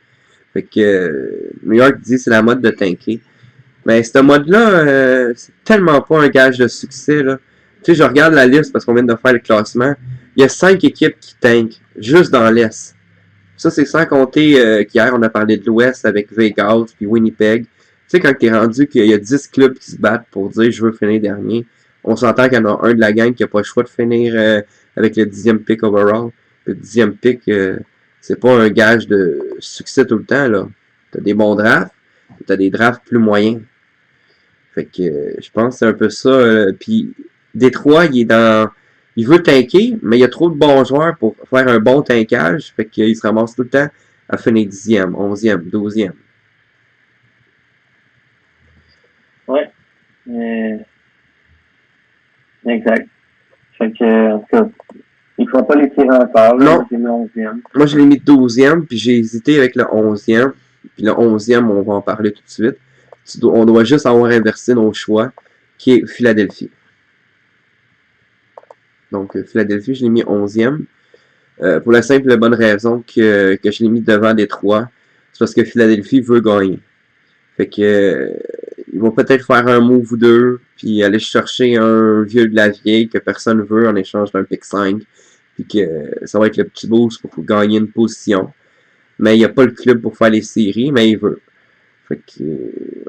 Fait que New York dit c'est la mode de tanker. Mais ce mode-là, c'est tellement pas un gage de succès, là. Tu sais, je regarde la liste parce qu'on vient de faire le classement. Il y a 5 équipes qui tankent, juste dans l'Est. Ça, c'est sans compter qu'hier, on a parlé de l'Ouest avec Vegas puis Winnipeg. Tu sais, quand t'es rendu qu'il y a 10 clubs qui se battent pour dire « je veux finir dernier », on s'entend qu'il y en a un de la gang qui n'a pas le choix de finir avec le 10e pick overall. Le 10e pick, c'est pas un gage de succès tout le temps, là. T'as des bons drafts, t'as des drafts plus moyens. Fait que je pense que c'est un peu ça. Puis Détroit, il veut tanker, mais il y a trop de bons joueurs pour faire un bon tankage. Fait qu'il se ramasse tout le temps à finir 10e, 11e, 12e. Ouais. Exact. Fait que, en tout cas, il ne faut pas les tirer encore. Non. J'ai mis 11e. Moi, je l'ai mis 12e, puis j'ai hésité avec le 11e. Puis le 11e, on va en parler tout de suite. On doit juste avoir inversé nos choix, qui est Philadelphie. Donc, Philadelphie, je l'ai mis 11e. Pour la simple et bonne raison que je l'ai mis devant Détroit. C'est parce que Philadelphie veut gagner. Fait que ils vont peut-être faire un move ou deux, puis aller chercher un vieux de la vieille que personne veut en échange d'un pick 5. Puis que ça va être le petit boost pour gagner une position. Mais il n'y a pas le club pour faire les séries, mais il veut. Fait que,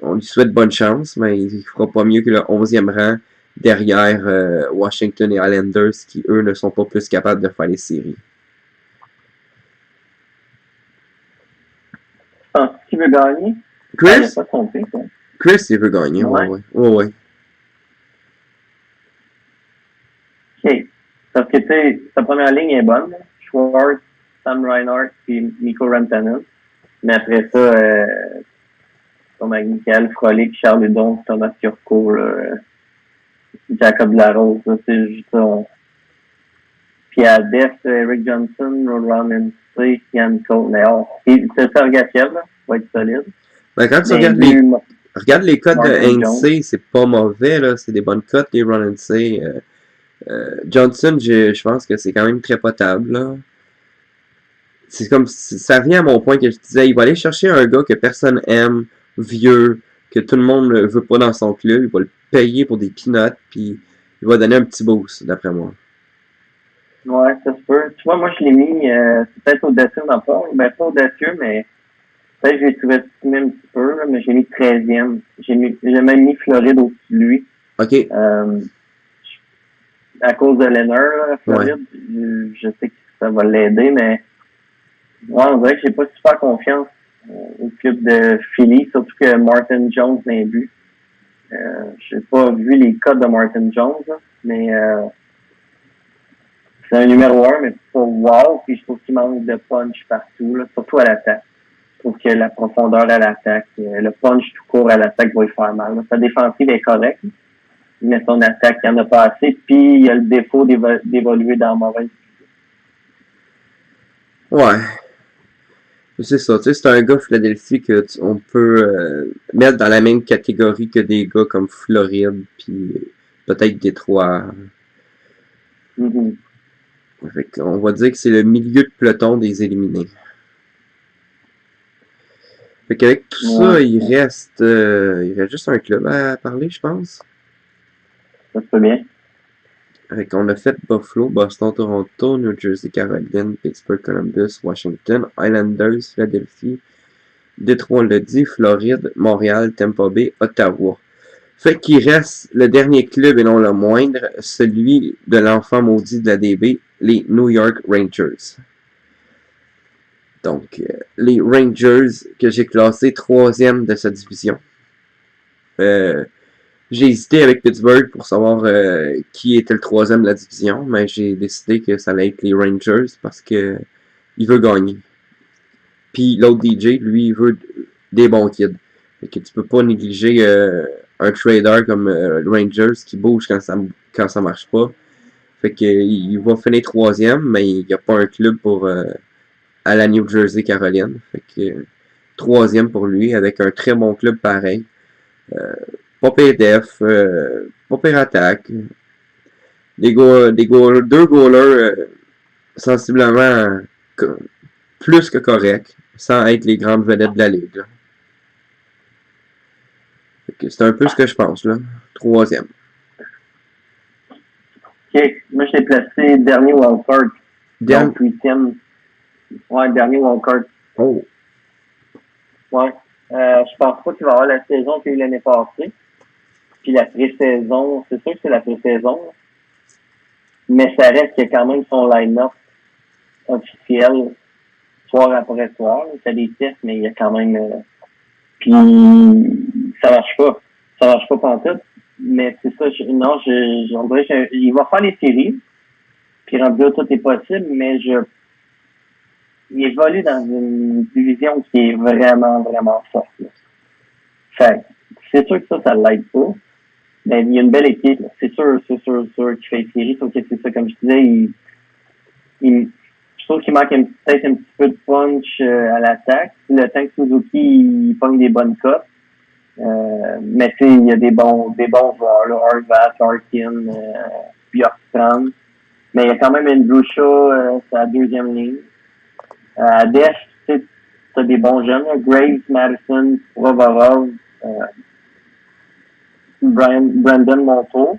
on lui souhaite bonne chance, mais il fera pas mieux que le 11e rang derrière Washington et Islanders qui, eux, ne sont pas plus capables de faire les séries. Penses-tu qu'il veut gagner? Chris? Il a pas trompé, quoi. Chris, il veut gagner, ouais. Ouais. OK. Parce que, tu sais, sa première ligne est bonne. Schwartz, Sam Reinhart et Mikko Rantanen. Mais après ça, comme avec Michael Frolic, Charles Hudon, Thomas Turcot, Jacob Larose, c'est juste ça. Puis à Def, Eric Johnson, Ron Hensey, Yann Côte-Néor. Et c'est Sergachev, là, va être solide. Ben, quand tu regardes les cotes de Hensey, c'est pas mauvais, là. C'est des bonnes cotes, les Ron Hensey. Johnson, je pense que c'est quand même très potable, là. C'est comme, ça vient à mon point que je disais, il va aller chercher un gars que personne aime, vieux, que tout le monde ne veut pas dans son club, il va le payer pour des peanuts, puis il va donner un petit boost, d'après moi. Ouais, ça se peut. Tu vois, moi, je l'ai mis, c'est peut-être audacieux d'en parler. Ben, pas audacieux, mais peut-être que je l'ai sous-estimé un petit peu, là, mais j'ai mis 13e. J'ai même mis Floride au-dessus de lui. OK. À cause de Leonard, Floride, ouais. Je sais que ça va l'aider, mais ouais, on dirait que j'ai pas super confiance au club de Philly, surtout que Martin Jones n'a un but. J'ai pas vu les codes de Martin Jones, là, mais c'est un numéro 1, mais pas wow, puis je trouve qu'il manque de punch partout, là, surtout à l'attaque. Je trouve que la profondeur à l'attaque, le punch tout court à l'attaque va lui faire mal. Là. Sa défensive est correcte, mais son attaque, il n'y en a pas assez, puis il y a le défaut d'évoluer dans la mauvaise. Ouais. C'est ça, tu sais, c'est un gars Philadelphie que on peut mettre dans la même catégorie que des gars comme Floride, puis peut-être Détroit. Mm-hmm. Fait qu'on va dire que c'est le milieu de peloton des éliminés. Fait qu'avec tout ça, il reste juste un club à parler, je pense. Ça se fait bien. Fait qu'on a fait Buffalo, Boston, Toronto, New Jersey, Caroline, Pittsburgh, Columbus, Washington, Islanders, Philadelphie, Détroit, on l'a dit, Floride, Montréal, Tampa Bay, Ottawa. Fait qu'il reste le dernier club et non le moindre, celui de l'enfant maudit de la DB, les New York Rangers. Donc, les Rangers que j'ai classés 3e de cette division. J'ai hésité avec Pittsburgh pour savoir qui était le 3e de la division, mais j'ai décidé que ça allait être les Rangers parce que il veut gagner. Puis l'autre DJ, lui, il veut des bons kids. Fait que tu peux pas négliger un trader comme le Rangers qui bouge quand ça marche pas. Fait que il va finir 3e, mais il n'y a pas un club pour à la New Jersey Caroline. Fait que 3e pour lui, avec un très bon club pareil. Pas pire def, pas pire attaque. Deux goalers sensiblement plus que corrects, sans être les grandes vedettes de la ligue. Là. C'est un peu ce que je pense, là. 3e. OK. Moi, je l'ai placé dernier wildcard. Donc, 8e. Ouais, dernier wildcard. Oh. Ouais. Je pense pas qu'il va y avoir la saison qu'il y a eu l'année passée. Puis la pré-saison, c'est sûr que c'est la pré-saison. Là. Mais ça reste que quand même son line-up officiel, soir après soir. Il fait des tests, mais il y a quand même... puis ça marche pas. Ça marche pas pantoute. Mais c'est ça, il va faire les séries. Puis rendu là, tout est possible, mais il évolue dans une division qui est vraiment, vraiment forte. Là. Fait c'est sûr que ça l'aide pas. Mais il y a une belle équipe. Là. C'est sûr qu'il fait les séries. Sauf que c'est ça, comme je disais, je trouve qu'il manque peut-être un petit peu de punch à l'attaque. Le temps que Suzuki il pogne des bonnes cotes. Mais tu sais, il y a des bons joueurs, là, Horvat, Larkin, Bjorkstrand. Mais il y a quand même Andrew Shaw, c'est la deuxième ligne. À Def, tu sais, t'as des bons jeunes, là, Graves, Madison, Provorov, Brandon Montour.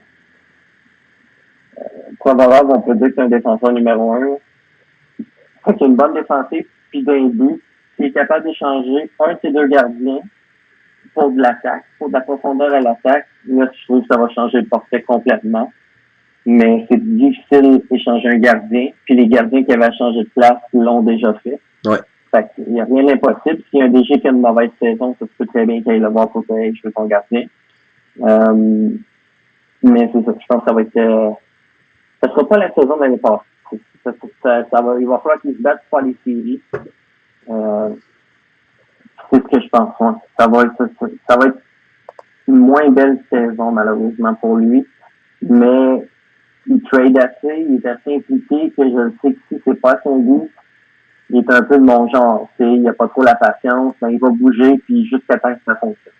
Provorov, on peut dire que c'est un défenseur numéro 1. C'est une bonne défensive, puis d'un but, qui est capable d'échanger un de ses deux gardiens pour de l'attaque, pour de la profondeur à l'attaque. Là, je trouve que ça va changer le portrait complètement. Mais c'est difficile d'échanger un gardien. Puis les gardiens qui avaient changé de place l'ont déjà fait. Ouais. Fait qu'il n'y a rien d'impossible. S'il y a un DG qui a une mauvaise saison, ça se peut très bien qu'il aille le voir pour que je veux ton gardien. Mais c'est ça. Je pense que ça va être... ça sera pas la saison de l'année passée. Il va falloir qu'ils se battent pour les séries. C'est ce que je pense. Ouais. Ça va être une moins belle saison, malheureusement, pour lui. Mais il trade assez, il est assez impliqué que je sais que si c'est pas son goût, il est un peu de mon genre. Il a pas trop la patience, mais il va bouger puis jusqu'à temps que ça fonctionne.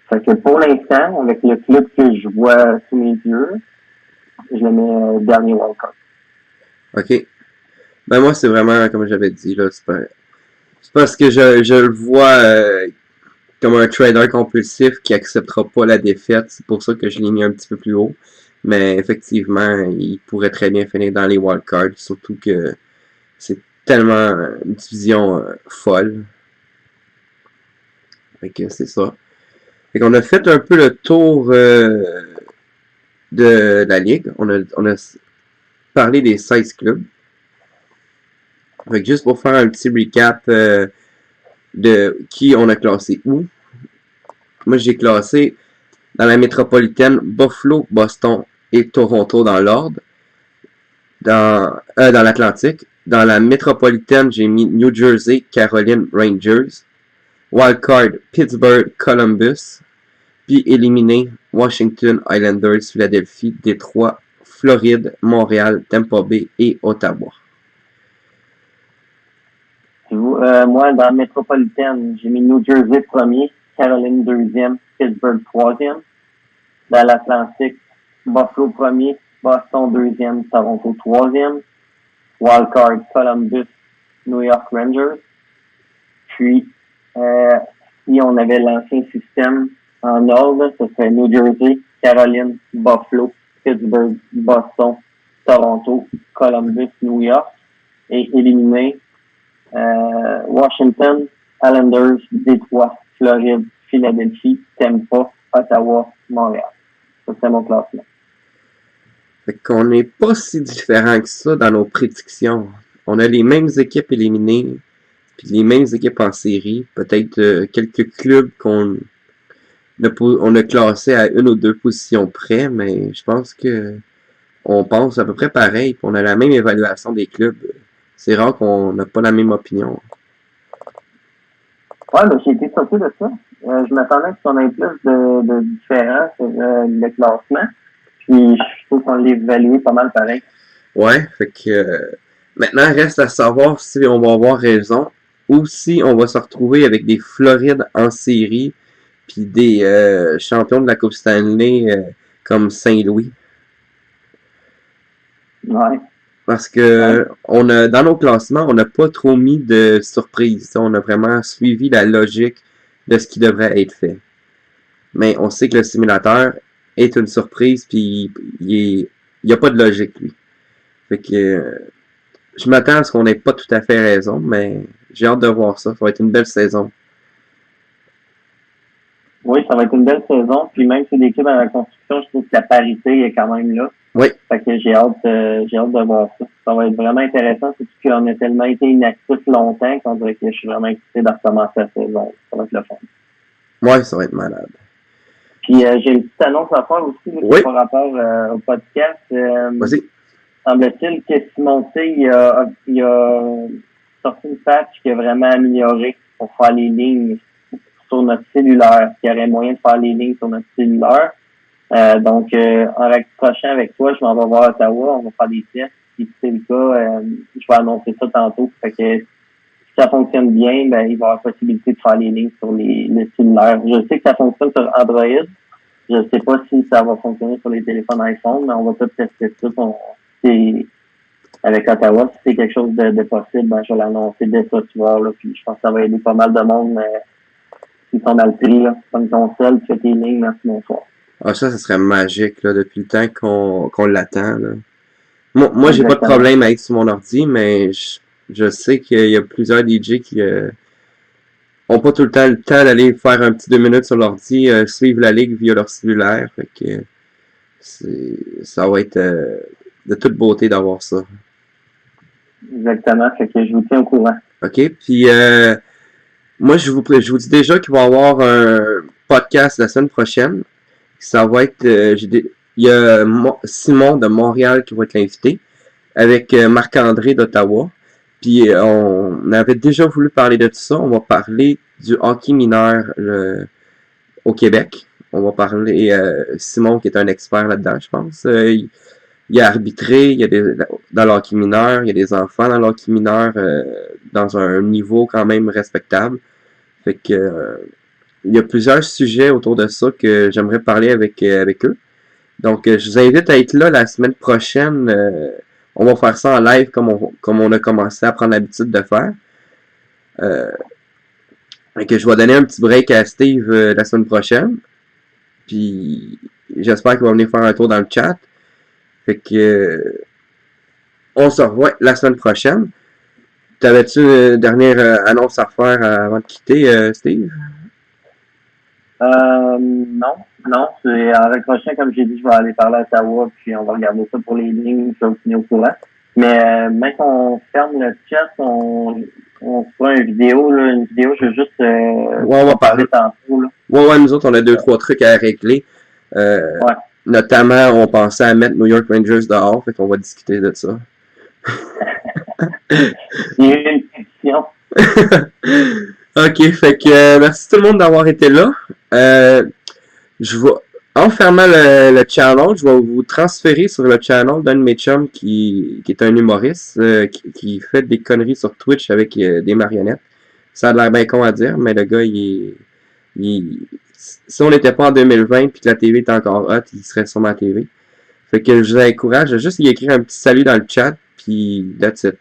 Fait que pour l'instant, avec le club que je vois sous mes yeux, je le mets dernier wildcard. OK. Ben moi, c'est vraiment, comme j'avais dit, là, c'est parce que je le vois comme un trader compulsif qui acceptera pas la défaite. C'est pour ça que je l'ai mis un petit peu plus haut. Mais effectivement, il pourrait très bien finir dans les wildcards, surtout que c'est tellement une division folle. Fait que c'est ça. Fait qu'on a fait un peu le tour de la ligue. On a parlé des 16 clubs. Fait que juste pour faire un petit recap de qui on a classé où. Moi, j'ai classé dans la métropolitaine Buffalo, Boston et Toronto dans l'ordre. Dans l'Atlantique. Dans la métropolitaine, j'ai mis New Jersey, Caroline, Rangers. Wildcard, Pittsburgh, Columbus. Puis éliminé, Washington, Islanders, Philadelphie, Détroit, Floride, Montréal, Tampa Bay et Ottawa. Moi, dans la métropolitaine, j'ai mis New Jersey premier, Caroline deuxième, Pittsburgh troisième. Dans l'Atlantique, Buffalo premier, Boston deuxième, Toronto troisième. Wildcard, Columbus, New York Rangers. Puis, si on avait l'ancien système en ordre, ce serait New Jersey, Caroline, Buffalo, Pittsburgh, Boston, Toronto, Columbus, New York. Et éliminé Washington, Islanders, Détroit, Floride, Philadelphie, Tampa, Ottawa, Montréal. Ça, c'est mon classement. Fait qu'on n'est pas si différents que ça dans nos prédictions. On a les mêmes équipes éliminées, puis les mêmes équipes en série. Peut-être quelques clubs qu'on a classés à une ou deux positions près, mais je pense que on pense à peu près pareil, puis on a la même évaluation des clubs. C'est rare qu'on n'a pas la même opinion. Ouais, mais j'ai été surpris de ça. Je m'attendais qu'on ait plus de différence sur le classement. Puis je trouve qu'on l'évalue pas mal pareil. Ouais, fait que maintenant reste à savoir si on va avoir raison ou si on va se retrouver avec des Florides en série puis des champions de la Coupe Stanley comme Saint-Louis. Ouais. Parce que dans nos classements, on n'a pas trop mis de surprises. On a vraiment suivi la logique de ce qui devrait être fait. Mais on sait que le simulateur est une surprise, puis il n'y a pas de logique, lui. Fait que je m'attends à ce qu'on n'ait pas tout à fait raison, mais j'ai hâte de voir ça. Ça va être une belle saison. Oui, ça va être une belle saison. Puis même si l'équipe dans la construction, je trouve que la parité est quand même là. Oui. Fait que j'ai hâte de voir ça. Ça va être vraiment intéressant, surtout qu'on a tellement été inactifs longtemps qu'on dirait que je suis vraiment excité de recommencer la saison. Ça va être le fun. Ouais, ça va être malade. Puis j'ai une petite annonce à faire aussi là, Oui. par rapport au podcast. Vas-y. Semble-t-il que Simon T, il a sorti une patch qui a vraiment amélioré pour faire les lignes sur notre cellulaire. Il y aurait moyen de faire les lignes sur notre cellulaire. Donc, en raccrochant avec toi, je m'en vais voir à Ottawa, on va faire des tests. Si c'est le cas, je vais annoncer ça tantôt. Fait que si ça fonctionne bien, ben il va y avoir possibilité de faire les lignes sur le cellulaire. Je sais que ça fonctionne sur Android. Je sais pas si ça va fonctionner sur les téléphones iPhone, mais on va peut-être tester ça. Avec Ottawa, si c'est quelque chose de possible, ben je vais l'annoncer dès ce soir. Là, puis je pense que ça va aider pas mal de monde qui sont dans le tri. Là. Comme ton seul, tu fais tes lignes, merci, bonsoir. Ah, ça serait magique, là, depuis le temps qu'on l'attend, là. Moi j'ai pas de problème avec sur mon ordi, mais je sais qu'il y a plusieurs DJ qui ont pas tout le temps d'aller faire un petit 2 minutes sur l'ordi, suivre la ligue via leur cellulaire. Fait que ça va être de toute beauté d'avoir ça. Exactement, fait que je vous tiens au courant. OK, puis moi je vous dis déjà qu'il va y avoir un podcast la semaine prochaine. Ça va être il y a Simon de Montréal qui va être l'invité avec Marc-André d'Ottawa. Puis on avait déjà voulu parler de tout ça. On va parler du hockey mineur au Québec. On va parler Simon qui est un expert là-dedans, je pense. Il a arbitré, il y a dans le hockey mineur, il y a des enfants dans le hockey mineur dans un niveau quand même respectable. Fait que il y a plusieurs sujets autour de ça que j'aimerais parler avec eux. Donc, je vous invite à être là la semaine prochaine. On va faire ça en live comme on a commencé à prendre l'habitude de faire. Et que je vais donner un petit break à Steve la semaine prochaine. Puis, j'espère qu'il va venir faire un tour dans le chat. Fait que on se revoit la semaine prochaine. T'avais-tu une dernière annonce à faire avant de quitter, Steve? Non. C'est en raccrochant, comme j'ai dit, je vais aller parler à Ottawa, puis on va regarder ça pour les lignes, je vais vous tenir au courant. Mais même qu'on ferme le chat, on fera une vidéo, je veux juste on va parler tantôt. Là. Ouais, nous autres, on a 2-3 trucs à régler. Ouais. Notamment, on pensait à mettre New York Rangers dehors, fait qu'on va discuter de ça. Il y a eu une pétition. OK, fait que merci tout le monde d'avoir été là. En fermant le channel, je vais vous transférer sur le channel d'un de mes chums qui est un humoriste qui fait des conneries sur Twitch avec des marionnettes. Ça a l'air bien con à dire, mais le gars, si on n'était pas en 2020 puis que la TV était encore hot, il serait sur ma TV. Fait que je vous encourage à juste y écrire un petit salut dans le chat, puis that's it.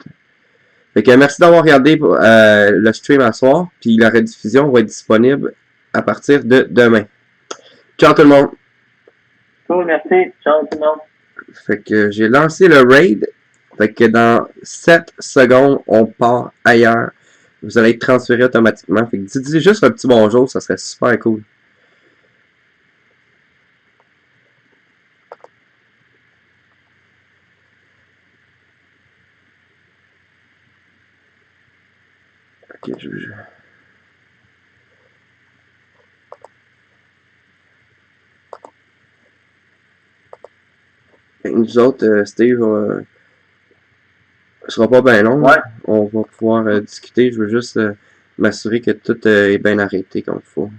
Fait que merci d'avoir regardé le stream à soir, puis la rediffusion va être disponible à partir de demain. Ciao tout le monde! Cool, merci. Ciao tout le monde! Fait que j'ai lancé le raid. Fait que dans 7 secondes, on part ailleurs. Vous allez être transféré automatiquement. Fait que dites juste un petit bonjour, ça serait super cool. Ok, nous autres, Steve, ce sera pas bien long. Ouais. On va pouvoir discuter. Je veux juste m'assurer que tout est bien arrêté comme il faut.